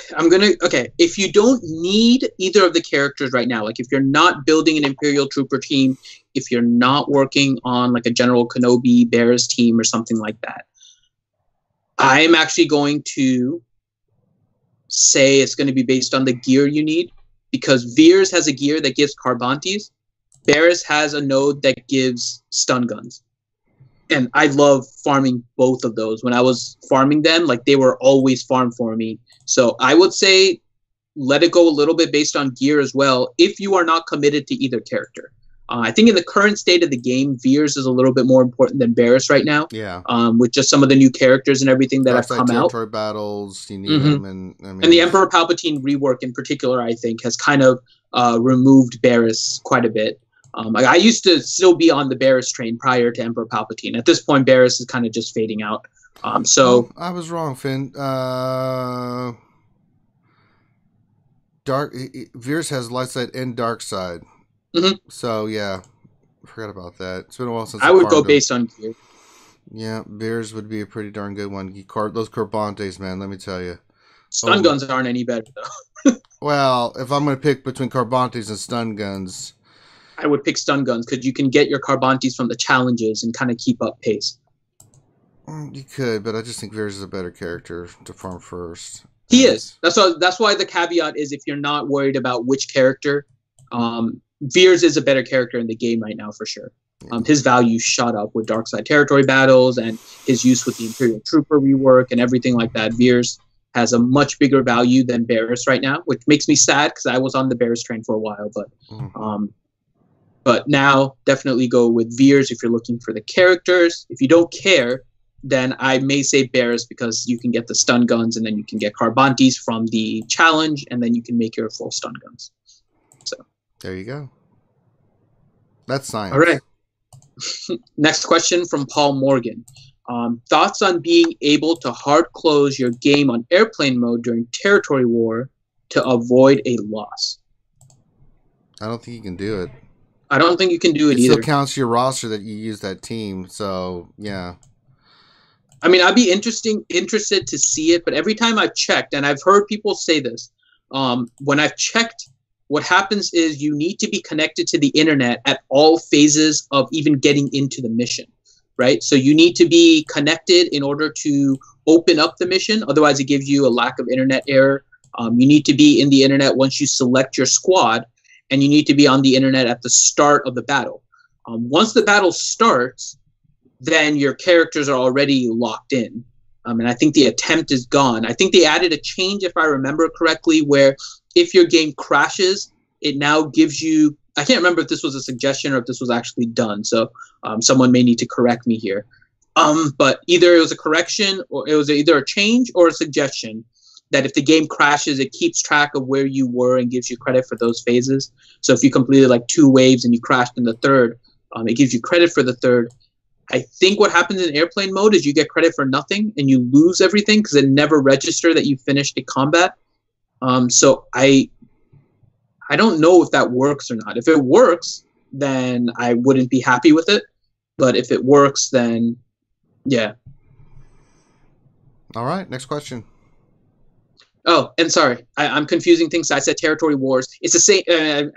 If you don't need either of the characters right now, like if you're not building an Imperial Trooper team, if you're not working on like a General Kenobi Bears team or something like that, I'm actually going to say it's going to be based on the gear you need, because Veers has a gear that gives Carbantes, Barris has a node that gives stun guns. And I love farming both of those. When I was farming them, like they were always farmed for me. So I would say let it go a little bit based on gear as well, if you are not committed to either character. I think in the current state of the game, Veers is a little bit more important than Barris right now. Yeah. With just some of the new characters and everything that have come out. Territory battles, you need them, and and the Emperor Palpatine rework in particular, I think, has kind of removed Barris quite a bit. I used to still be on the Barris train prior to Emperor Palpatine. At this point, Barris is kind of just fading out. I was wrong, Finn. Veers has light side and dark side. Mm-hmm. So yeah, I forgot about that. It's been a while since I would go based on gear. Yeah, Veers would be a pretty darn good one. Those Carbantes, man, let me tell you. Stun guns aren't any better though. Well, if I'm going to pick between Carbantes and stun guns, I would pick stun guns because you can get your Carbantes from the challenges and kind of keep up pace. You could, but I just think Veers is a better character to farm first. He is. That's why the caveat is if you're not worried about which character, Veers is a better character in the game right now for sure. His value shot up with dark side territory battles and his use with the Imperial Trooper rework and everything like that. Veers has a much bigger value than Barris right now, which makes me sad because I was on the Barris train for a while. But now definitely go with Veers if you're looking for the characters. If you don't care, then I may say Barris because you can get the stun guns and then you can get Carbantes from the challenge and then you can make your full stun guns. So there you go. That's science. All right. Next question from Paul Morgan. Thoughts on being able to hard close your game on airplane mode during territory war to avoid a loss? I don't think you can do it. I don't think you can do it either. It still counts your roster that you use that team, so yeah. I mean, I'd be interested to see it, but every time I've checked, and I've heard people say this, when I've checked, what happens is you need to be connected to the internet at all phases of even getting into the mission, right? So you need to be connected in order to open up the mission. Otherwise, it gives you a lack of internet error. You need to be in the internet once you select your squad, and you need to be on the internet at the start of the battle. Once the battle starts, then your characters are already locked in. And I think the attempt is gone. I think they added a change, if I remember correctly, where if your game crashes, it now gives you, I can't remember if this was a suggestion or if this was actually done. So someone may need to correct me here. But either it was a correction, or it was either a change or a suggestion that if the game crashes, it keeps track of where you were and gives you credit for those phases. So if you completed like 2 waves and you crashed in the third, it gives you credit for the third. I think what happens in airplane mode is you get credit for nothing and you lose everything because it never registers that you finished a combat. So I don't know if that works or not. If it works, then I wouldn't be happy with it. But if it works, then yeah. All right, next question. Oh, and sorry, I'm confusing things. I said territory wars. It's the same.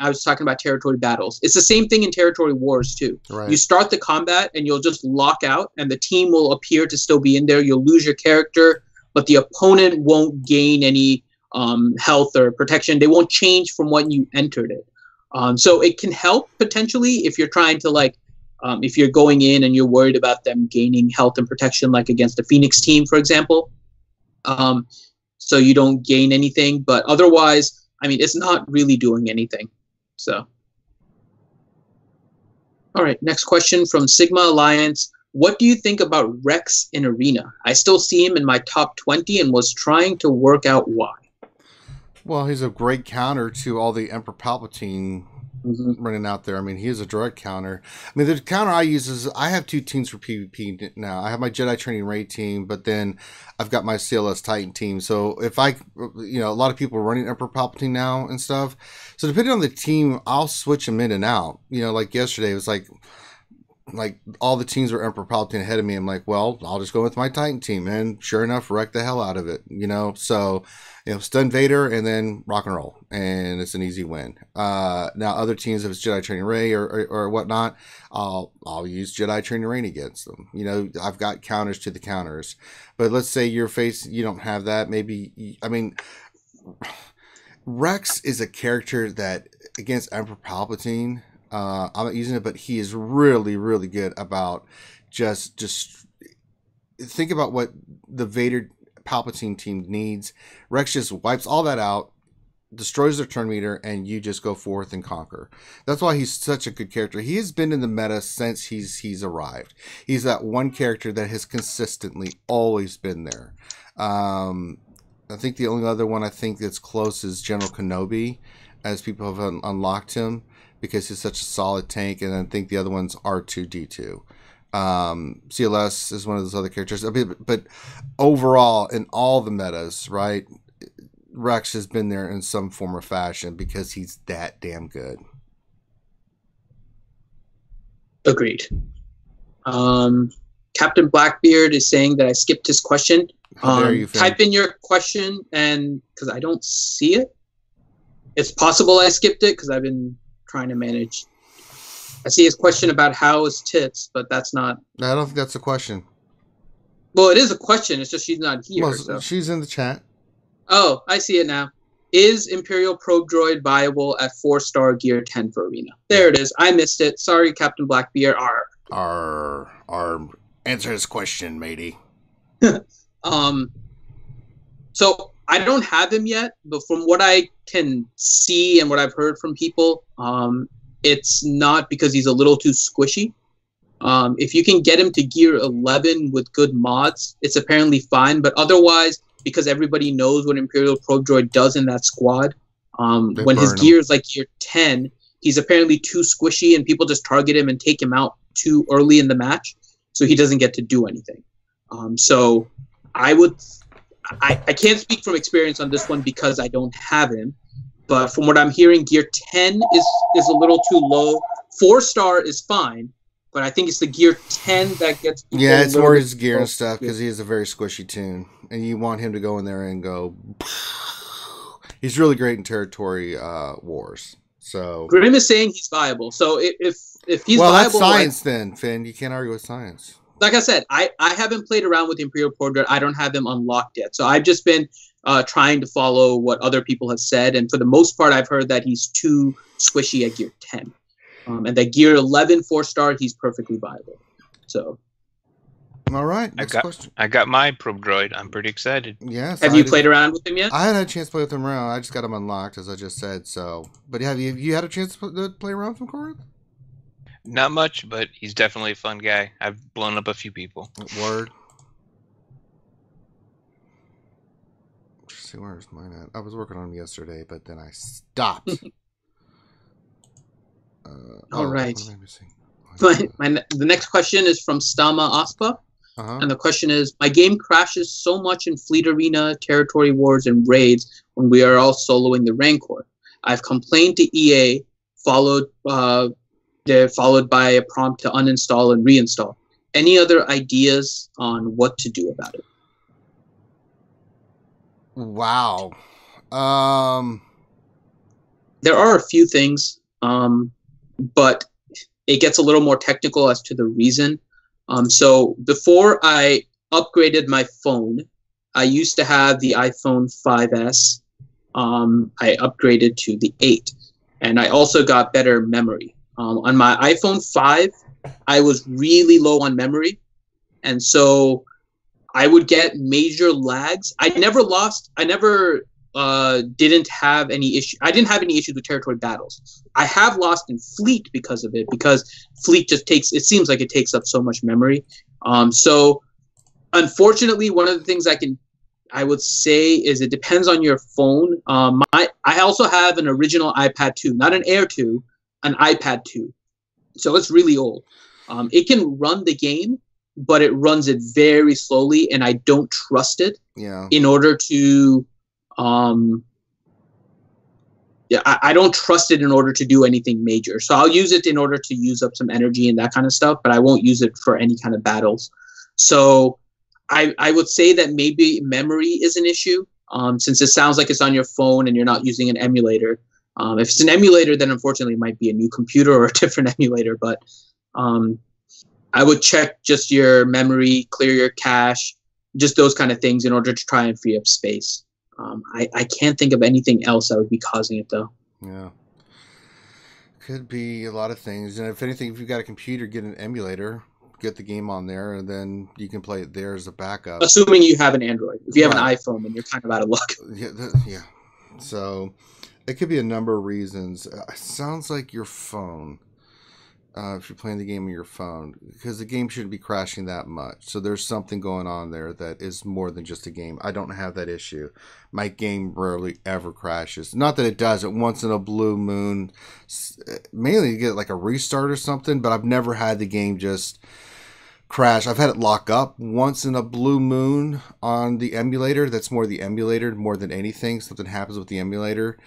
I was talking about territory battles. It's the same thing in territory wars too. Right. You start the combat and you'll just lock out, and the team will appear to still be in there. You'll lose your character, but the opponent won't gain any health or protection. They won't change from when you entered it. So it can help potentially if you're trying to like, if you're going in and you're worried about them gaining health and protection, like against a Phoenix team, for example. So you don't gain anything, but otherwise, I mean, it's not really doing anything. So, all right, next question from Sigma Alliance. What do you think about Rex in Arena? I still see him in my top 20 and was trying to work out why. Well, he's a great counter to all the Emperor Palpatine running out there. I mean, he is a direct counter. I mean, the counter I use is I have 2 teams for PvP now. I have my Jedi Training Raid team, but then I've got my CLS Titan team. So if a lot of people are running Emperor Palpatine now and stuff. So depending on the team, I'll switch them in and out. Like yesterday, it was like all the teams were Emperor Palpatine ahead of me. I'm like, well, I'll just go with my Titan team, and sure enough, wreck the hell out of it. So stun Vader and then rock and roll, and it's an easy win. Now other teams, if it's Jedi Training Ray or whatnot, I'll use Jedi Training Rain against them. I've got counters to the counters, but let's say you don't have that. Maybe Rex is a character that against Emperor Palpatine. I'm not using it, but he is really, really good about just think about what the Vader Palpatine team needs. Rex just wipes all that out, destroys their turn meter, and you just go forth and conquer. That's why he's such a good character. He has been in the meta since he's arrived. He's that one character that has consistently always been there. I think the only other one I think that's close is General Kenobi, as people have unlocked him, because he's such a solid tank, and I think the other one's R2-D2. CLS is one of those other characters. But overall, in all the metas, right, Rex has been there in some form or fashion because he's that damn good. Agreed. Captain Blackbeard is saying that I skipped his question. How dare you, type in your question, and because I don't see it. It's possible I skipped it because I've been trying to manage. I see his question about how is tits, but that's not. I don't think that's a question. Well, it is a question. It's just she's not here. Well, so. She's in the chat. Oh, I see it now. Is Imperial Probe Droid viable at 4-star Gear 10 for Arena? There it is. I missed it. Sorry, Captain Blackbeard. Answer his question, matey. So I don't have him yet, but from what I can see and what I've heard from people, it's not because he's a little too squishy. If you can get him to Gear 11 with good mods, it's apparently fine. But otherwise, because everybody knows what Imperial Probe Droid does in that squad, when his gear is like Gear 10, he's apparently too squishy, and people just target him and take him out too early in the match, so he doesn't get to do anything. So I can't speak from experience on this one because I don't have him. But from what I'm hearing, Gear 10 is a little too low. 4-star is fine, but I think it's the Gear 10 that gets. Yeah, it's more his gear and stuff because he has a very squishy tune, and you want him to go in there and go. He's really great in territory wars. So Grim is saying he's viable. So if he's well, viable, that's science then, Finn. You can't argue with science. like I said, I haven't played around with Imperial Portrait. I don't have him unlocked yet. So I've just been trying to follow what other people have said. And for the most part, I've heard that he's too squishy at Gear 10. And that Gear 11 4-star, he's perfectly viable. So. All right. Next question. I got my probe droid. I'm pretty excited. Yes. Have you played around with him yet? I hadn't had a chance to play with him around. I just got him unlocked, as I just said. So, but have you had a chance to play around with him, Corinth? Not much, but he's definitely a fun guy. I've blown up a few people. Word. Let's see, where's mine at? I was working on him yesterday, but then I stopped. All right. The next question is from Stama Aspa. And the question is, my game crashes so much in Fleet Arena, Territory Wars, and Raids when we are all soloing the Rancor. I've complained to EA, followed by a prompt to uninstall and reinstall. Any other ideas on what to do about it? Wow. There are a few things, but it gets a little more technical as to the reason. So before I upgraded my phone, I used to have the iPhone 5S. I upgraded to the 8, and I also got better memory. On my iPhone 5, I was really low on memory, and so I would get major lags. I didn't have any issue. I didn't have any issues with territory battles. I have lost in Fleet because of it, because Fleet just it seems like it takes up so much memory. So unfortunately, one of the things I would say is it depends on your phone. I also have an original iPad 2, not an Air 2, an iPad 2. So it's really old. It can run the game, but it runs it very slowly, and I don't trust it. Yeah. In order to I don't trust it in order to do anything major. So I'll use it in order to use up some energy and that kind of stuff, but I won't use it for any kind of battles. So I would say that maybe memory is an issue, since it sounds like it's on your phone and you're not using an emulator. If it's an emulator, then unfortunately it might be a new computer or a different emulator, but I would check just your memory, clear your cache, just those kind of things in order to try and free up space. I can't think of anything else that would be causing it, though. Yeah. Could be a lot of things. And if anything, if you've got a computer, get an emulator, get the game on there, and then you can play it there as a backup. Assuming you have an Android. If you have an iPhone, then you're kind of out of luck. Yeah. So it could be a number of reasons. It sounds like your phone. If you're playing the game on your phone, because the game shouldn't be crashing that much. So there's something going on there that is more than just a game. I don't have that issue. My game rarely ever crashes. Not that it doesn't. Once in a blue moon, mainly you get like a restart or something, but I've never had the game just crash. I've had it lock up once in a blue moon on the emulator. That's more the emulator more than anything. Something happens with the emulator.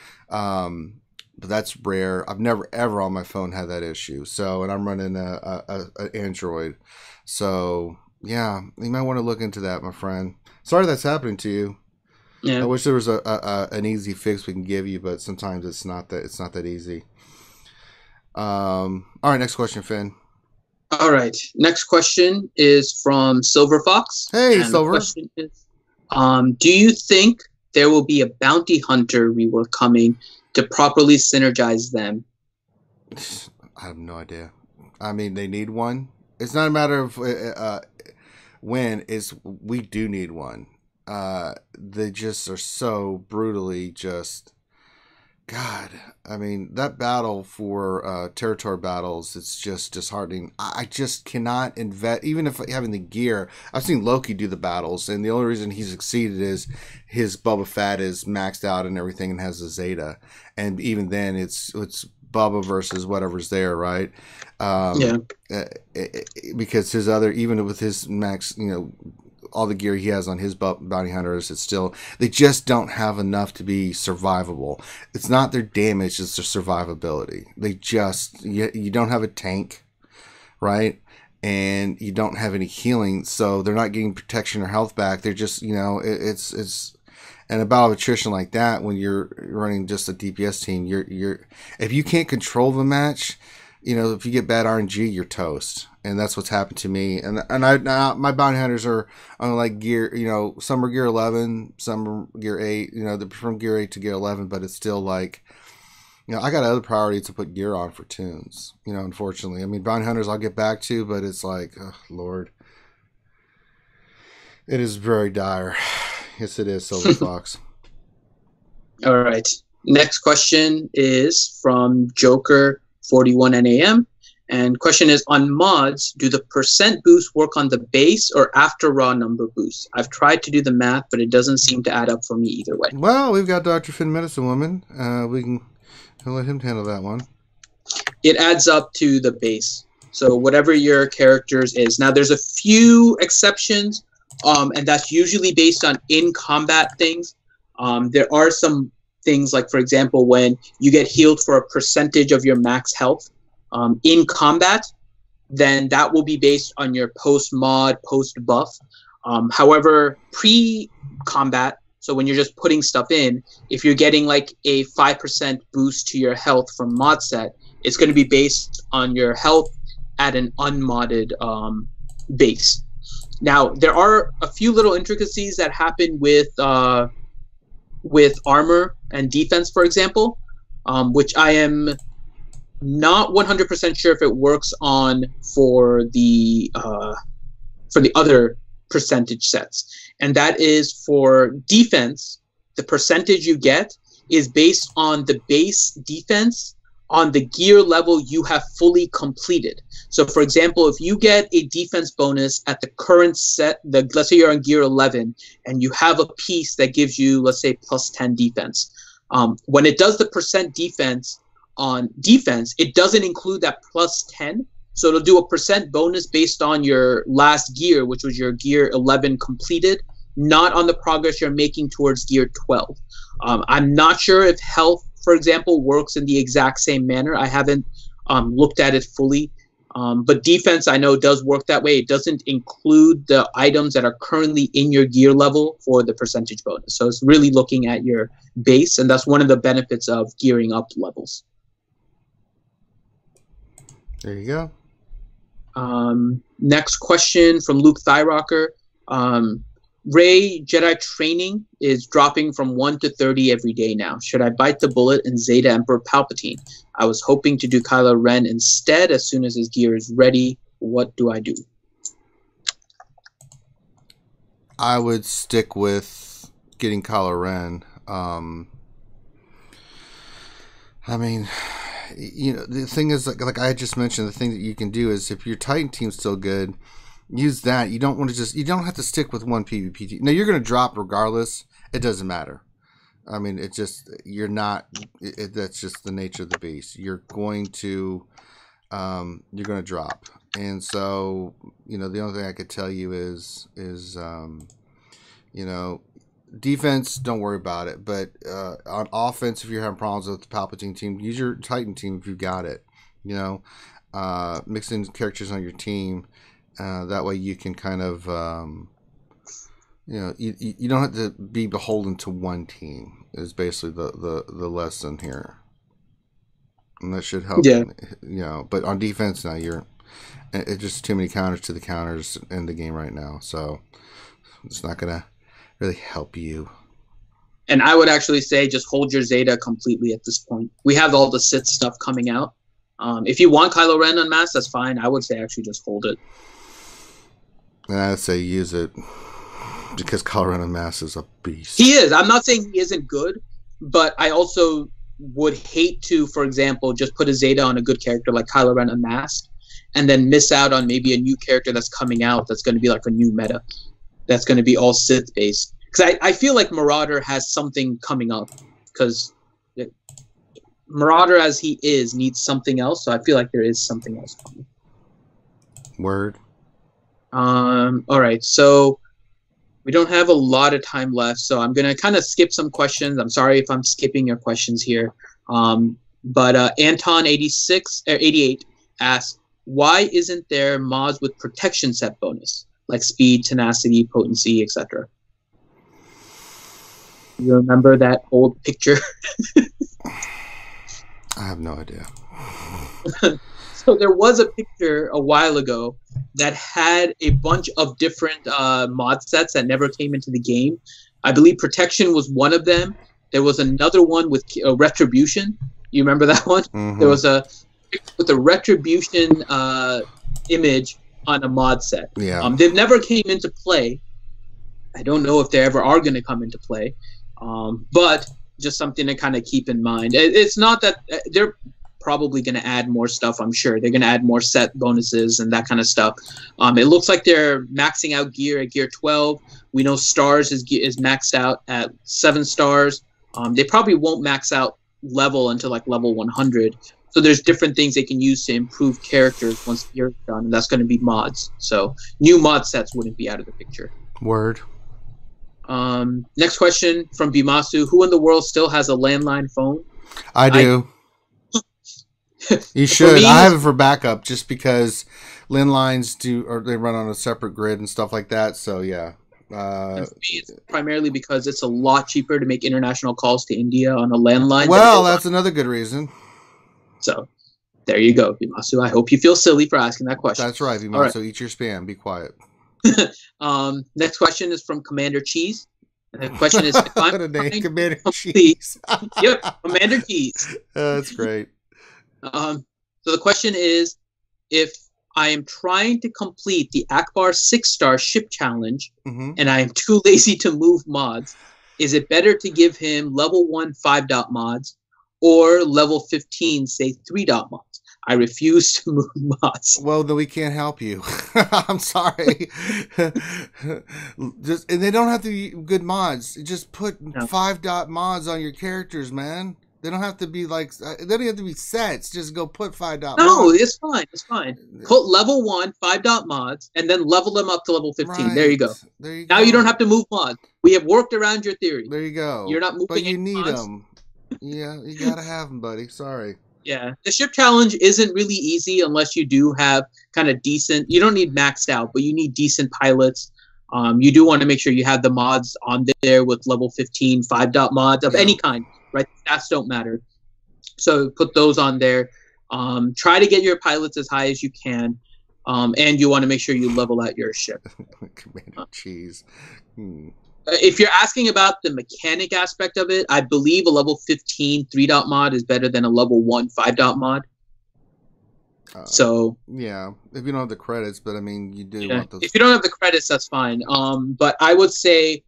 But that's rare. I've never ever on my phone had that issue. So, and I'm running a Android. So, yeah, you might want to look into that, my friend. Sorry that's happening to you. Yeah. I wish there was an easy fix we can give you, but sometimes it's not that easy. All right, next question, Finn. All right, next question is from Silver Fox. Hey, Silver. The question is, do you think there will be a bounty hunter rework coming to properly synergize them? I have no idea. I mean, they need one. It's not a matter of when. We do need one. They just are so brutally just... God, I mean, that battle for territory battles, it's just disheartening. I just cannot invest, even if having the gear. I've seen Loki do the battles, and the only reason he succeeded is his Boba Fett is maxed out and everything and has a Zeta. And even then, it's Bubba versus whatever's there, right? Because his other, even with his max, all the gear he has on his bounty hunters, it's still, they just don't have enough to be survivable. It's not their damage, it's their survivability. They just, you don't have a tank, right? And you don't have any healing, so they're not getting protection or health back. They're just, it's and a battle of attrition like that, when you're running just a DPS team, you're if you can't control the match, if you get bad RNG, you're toast. And that's what's happened to me. And now my bounty hunters are on like gear, some are gear 11, some are gear 8, they're from gear 8 to gear 11, but it's still like, I got other priorities to put gear on for tunes, unfortunately. I mean, bounty hunters I'll get back to, but it's like, oh, Lord. It is very dire. Yes, it is, Silver Fox. All right. Next question is from Joker41NAM. And question is, on mods, do the percent boost work on the base or after raw number boost? I've tried to do the math, but it doesn't seem to add up for me either way. Well, we've got Dr. Finn Medicine Woman. We'll let him handle that one. It adds up to the base. So whatever your character's is. Now, there's a few exceptions, and that's usually based on in-combat things. There are some things like, for example, when you get healed for a percentage of your max health, in combat, then that will be based on your post-mod, post-buff. However, pre-combat, so when you're just putting stuff in, if you're getting like a 5% boost to your health from mod set, it's going to be based on your health at an unmodded base. Now, there are a few little intricacies that happen with armor and defense, for example, which I am not 100% sure if it works on for the other percentage sets. And that is for defense, the percentage you get is based on the base defense on the gear level you have fully completed. So for example, if you get a defense bonus at the current set, let's say you're on gear 11 and you have a piece that gives you, let's say, plus 10 defense. When it does the percent defense on defense, it doesn't include that plus 10. So it'll do a percent bonus based on your last gear, which was your gear 11 completed, not on the progress you're making towards gear 12. I'm not sure if health, for example, works in the exact same manner. I haven't looked at it fully. But defense, I know, does work that way. It doesn't include the items that are currently in your gear level for the percentage bonus. So it's really looking at your base, and that's one of the benefits of gearing up levels. There you go. Next question from Luke Thyrocker. Rey Jedi training is dropping from 1 to 30 every day now. Should I bite the bullet and Zeta Emperor Palpatine? I was hoping to do Kylo Ren instead as soon as his gear is ready. What do I do? I would stick with getting Kylo Ren. I mean, the thing is, like I just mentioned, the thing that you can do is if your Titan team's still good, use that. You don't have to stick with one PvP team. Now, you're going to drop regardless. It doesn't matter. I mean, that's just the nature of the beast. You're going to drop. And so, the only thing I could tell you is defense, don't worry about it. But on offense, if you're having problems with the Palpatine team, use your Titan team if you've got it. Mix in characters on your team. That way you can kind of, you don't have to be beholden to one team is basically the lesson here. And that should help, but on defense now it's just too many counters to the counters in the game right now. So it's not going to really help you. And I would actually say just hold your Zeta completely at this point. We have all the Sith stuff coming out. If you want Kylo Ren unmasked, that's fine. I would say actually just hold it. And I'd say use it because Kylo Ren unmasked is a beast. He is. I'm not saying he isn't good, but I also would hate to, for example, just put a Zeta on a good character like Kylo Ren unmasked and then miss out on maybe a new character that's coming out that's going to be like a new meta that's going to be all Sith based. Because I feel like Marauder has something coming up because Marauder as he is needs something else. So I feel like there is something else coming. Word. All right. So we don't have a lot of time left. So I'm going to kind of skip some questions. I'm sorry if I'm skipping your questions here. But Anton88 asks, why isn't there mods with protection set bonus? Like speed, tenacity, potency, etc. You remember that old picture? I have no idea. So there was a picture a while ago that had a bunch of different mod sets that never came into the game. I believe Protection was one of them. There was another one with Retribution. You remember that one? Mm-hmm. There was a with a Retribution image on a mod set. Yeah. They've never came into play. I don't know if they ever are going to come into play, but just something to kind of keep in mind. It's not that they're probably going to add more stuff. I'm sure they're going to add more set bonuses and that kind of stuff. It looks like they're maxing out gear at gear 12. We know stars is maxed out at 7 stars. They probably won't max out level until like level 100. So there's different things they can use to improve characters once the year's done, and that's going to be mods. So new mod sets wouldn't be out of the picture. Word. Next question from Bimasu. Who in the world still has a landline phone? I do. You should. Me, I have it for backup just because landlines they run on a separate grid and stuff like that. So yeah. For me, it's primarily because it's a lot cheaper to make international calls to India on a landline. Well, that's another good reason. So there you go, Bimasu. I hope you feel silly for asking that question. That's right, Bimasu. Right. Eat your spam. Be quiet. Next question is from Commander Cheese. And the question is, if I'm Commander Cheese. Yep, Commander Cheese. That's great. So the question is, if I am trying to complete the Akbar 6-star ship challenge, and I am too lazy to move mods, is it better to give him level 1 5-dot mods or level 15, say 3-dot mods? I refuse to move mods. Well, then we can't help you. I'm sorry. And they don't have to be good mods. Just put 5-dot mods on your characters, man. They don't have to be like. They don't have to be sets. Just go put 5-dot. No, mods. It's fine. It's fine. Put level 1 5-dot mods, and then level them up to level 15. Right. There you go. There you go. Now you don't have to move mods. We have worked around your theory. There you go. You're not moving. But you need mods. them. Yeah, you gotta have them, buddy. Sorry. Yeah, the ship challenge isn't really easy unless you do have kind of decent. You don't need maxed out, but you need decent pilots. You do want to make sure you have the mods on there with level 15 5-dot mods of any kind. Right, stats don't matter. So put those on there. Try to get your pilots as high as you can, and you want to make sure you level out your ship. Commander Cheese. If you're asking about the mechanic aspect of it, I believe a level 15 3-dot mod is better than a level 1 5-dot mod. So yeah, if you don't have the credits, but I mean, you do want those. If you don't have the credits, that's fine. But I would say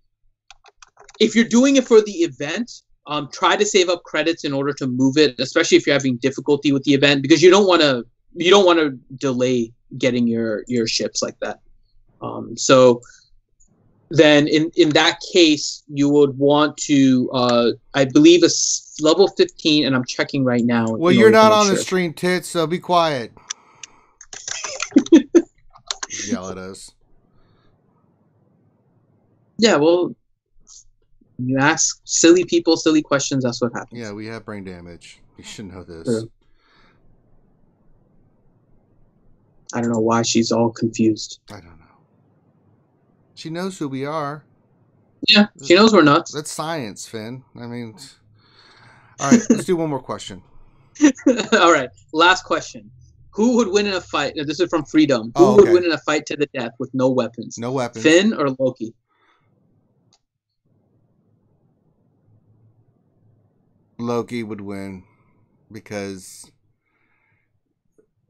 if you're doing it for the event, try to save up credits in order to move it, especially if you're having difficulty with the event, because you don't want to delay getting your ships like that. So then in that case, you would want to, I believe, a level 15, and I'm checking right now. Well, you're not on the stream, Tits, so be quiet. Yell at us. Yeah, well, when you ask silly people silly questions, that's what happens. Yeah, we have brain damage. You should know this. True. I don't know why she's all confused. I don't know. She knows who we are. Yeah, she knows we're nuts. That's science, Finn. I mean, all right, let's do one more question. All right, last question. Who would win in a fight? This is from Freedom. Who would win in a fight to the death with no weapons? No weapons. Finn or Loki? Loki would win because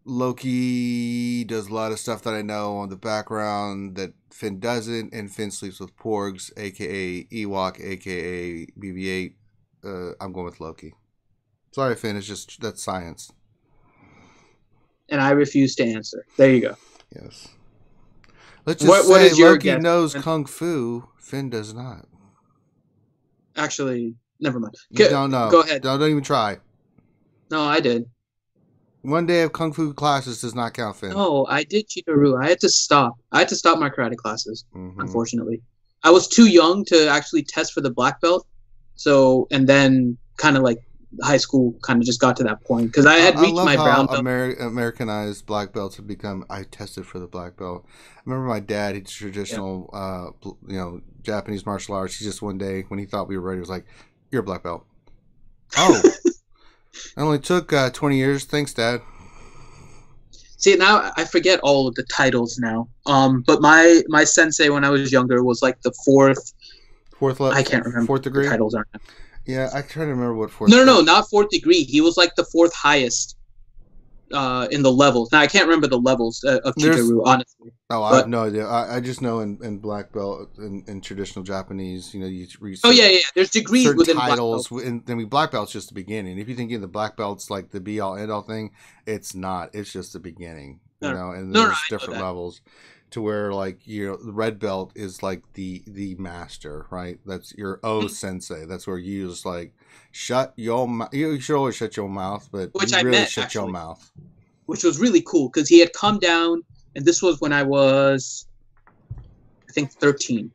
Loki does a lot of stuff that I know on the background that Finn doesn't, and Finn sleeps with Porgs, aka Ewok, aka BB-8. I'm going with Loki. Sorry, Finn. It's just that's science. And I refuse to answer. There you go. Yes. Let's just what say is your Loki guess? knows Kung Fu. Finn does not. Actually, never mind. You don't know. Go ahead. Don't even try. No, I did. One day of Kung Fu classes does not count, Finn. No, I did Chitaru. I had to stop. I had to stop my karate classes, unfortunately. I was too young to actually test for the black belt. So, and then kind of like high school kind of just got to that point because I had reached my brown belt. Americanized black belts have become. I tested for the black belt. I remember my dad. He's traditional, Japanese martial arts. He just one day when he thought we were ready was like, "You're a black belt." Oh, only took 20 years. Thanks, Dad. See, now I forget all of the titles now. But my sensei when I was younger was like the fourth I can't remember fourth degree. What the titles are now. Yeah, I try to remember what fourth. No, not fourth degree. He was like the fourth highest in the levels. Now I can't remember the levels of Chikaru, honestly. Oh, I have no idea. I just know in black belt in traditional Japanese, you read. Yeah. There's degrees within titles, and then black belt's just the beginning. If you think the black belt's like the be all end all thing, it's not. It's just the beginning, and there's different levels. To where the red belt is like the master, right? That's your sensei. That's where you just shut your mouth. You should always shut your mouth, but shut your mouth. Which was really cool because he had come down, and this was when I was, I think, 13.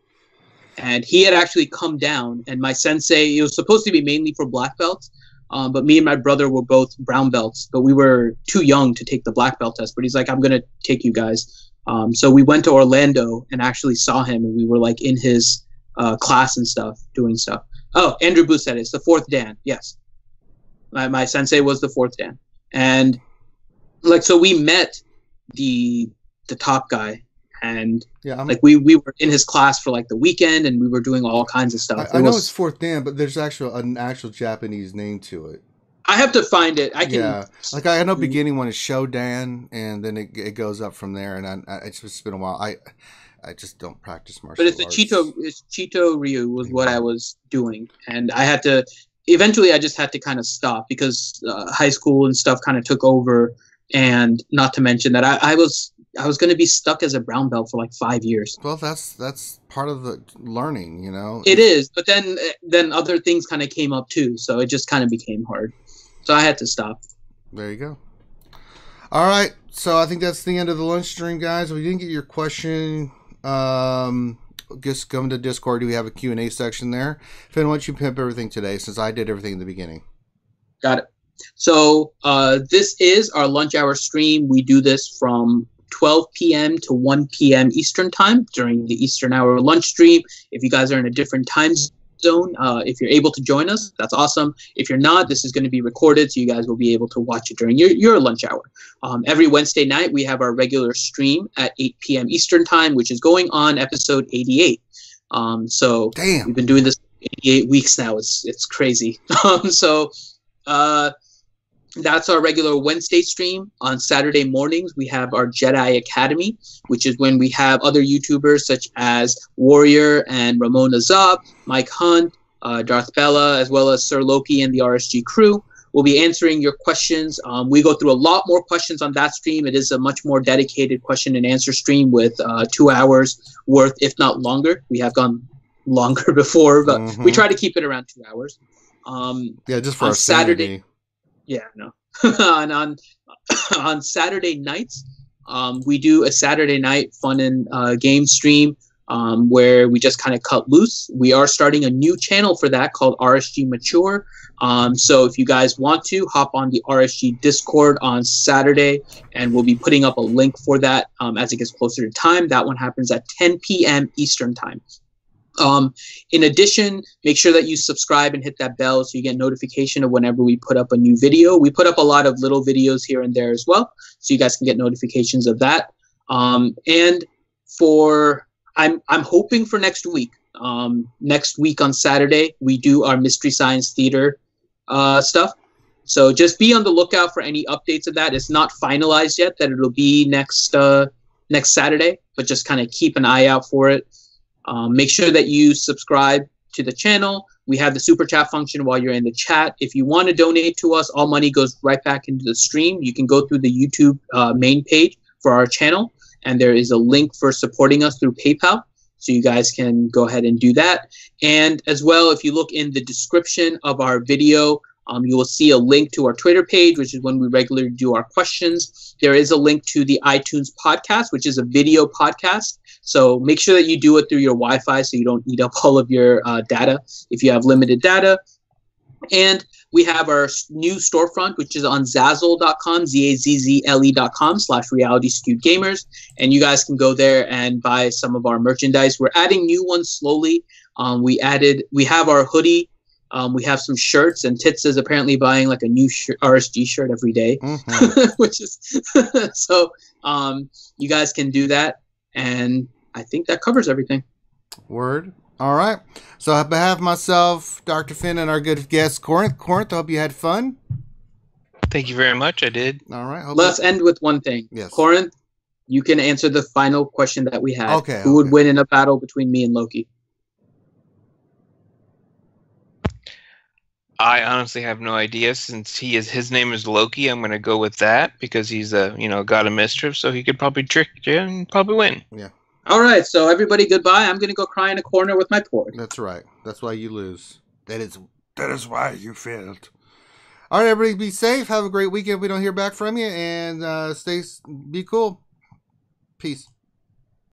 And he had actually come down, and my sensei, it was supposed to be mainly for black belts, but me and my brother were both brown belts, but we were too young to take the black belt test. But he's like, I'm going to take you guys. So we went to Orlando and actually saw him, and we were in his class and stuff, doing stuff. Oh, Andrew Booth said it's the fourth Dan. Yes. My sensei was the fourth Dan. And so we met the top guy, and we were in his class for the weekend, and we were doing all kinds of stuff. I know it's fourth Dan, but there's an actual Japanese name to it. I have to find it. I can. Yeah, I know beginning one is Shodan, and then it goes up from there. And it's just been a while. I just don't practice martial arts. But it's Chito Ryu was what I was doing, and I had to. Eventually, I just had to kind of stop because high school and stuff kind of took over, and not to mention that I was going to be stuck as a brown belt for 5 years. Well, that's part of the learning, It is, but then other things kind of came up too, so it just kind of became hard. So I had to stop. There you go. All right. So I think that's the end of the lunch stream, guys. If we didn't get your question, just come to Discord. We have a Q&A section there. Finn, why don't you pimp everything today since I did everything in the beginning? Got it. So this is our lunch hour stream. We do this from 12 p.m. to 1 p.m. Eastern time during the Eastern hour lunch stream. If you guys are in a different time zone, if you're able to join us, that's awesome. If you're not, this is going to be recorded, so you guys will be able to watch it during your lunch hour. Every Wednesday night, we have our regular stream at 8 p.m. Eastern time, which is going on episode 88. So damn, we've been doing this 88 weeks now. It's crazy. That's our regular Wednesday stream. On Saturday mornings, we have our Jedi Academy, which is when we have other YouTubers such as Warrior and Ramona Zob, Mike Hunt, Darth Bella, as well as Sir Loki and the RSG crew. We'll be answering your questions. We go through a lot more questions on that stream. It is a much more dedicated question and answer stream with 2 hours worth, if not longer. We have gone longer before, but we try to keep it around 2 hours. Just for on our Saturday. Yeah, no. And on Saturday nights, we do a Saturday night fun and game stream where we just kind of cut loose. We are starting a new channel for that called RSG Mature. So if you guys want to, hop on the RSG Discord on Saturday, and we'll be putting up a link for that as it gets closer to time. That one happens at 10 p.m. Eastern time. In addition, make sure that you subscribe and hit that bell so you get notification of whenever we put up a new video. We put up a lot of little videos here and there as well, so you guys can get notifications of that. And I'm hoping for next week. Next week on Saturday, we do our Mystery Science Theater stuff. So just be on the lookout for any updates of that. It's not finalized yet that it'll be next Saturday, but just kind of keep an eye out for it. Make sure that you subscribe to the channel. We have the super chat function while you're in the chat. If you want to donate to us, all money goes right back into the stream. You can go through the YouTube main page for our channel, and there is a link for supporting us through PayPal. So you guys can go ahead and do that. And as well, if you look in the description of our video, you will see a link to our Twitter page, which is when we regularly do our questions. There is a link to the iTunes podcast, which is a video podcast. So make sure that you do it through your Wi-Fi so you don't eat up all of your data if you have limited data. And we have our new storefront, which is on Zazzle.com, ZAZZLE.com/realityskewedgamers. And you guys can go there and buy some of our merchandise. We're adding new ones slowly. We have our hoodie We have some shirts, and Tits is apparently buying like a new RSG shirt every day, which is so. You guys can do that, and I think that covers everything. Word. All right. So on behalf of myself, Dr. Finn, and our good guest, Corinth, I hope you had fun. Thank you very much. I did. All right. Let's end with one thing. Yes. Corinth, you can answer the final question that we had. Okay. Who would win in a battle between me and Loki? I honestly have no idea. Since his name is Loki, I'm going to go with that because he's a god of mischief, so he could probably trick you and probably win. Yeah. All right, so everybody, goodbye. I'm going to go cry in a corner with my port. That's right. That's why you lose. That is why you failed. All right, everybody, be safe. Have a great weekend if we don't hear back from you, and be cool. Peace.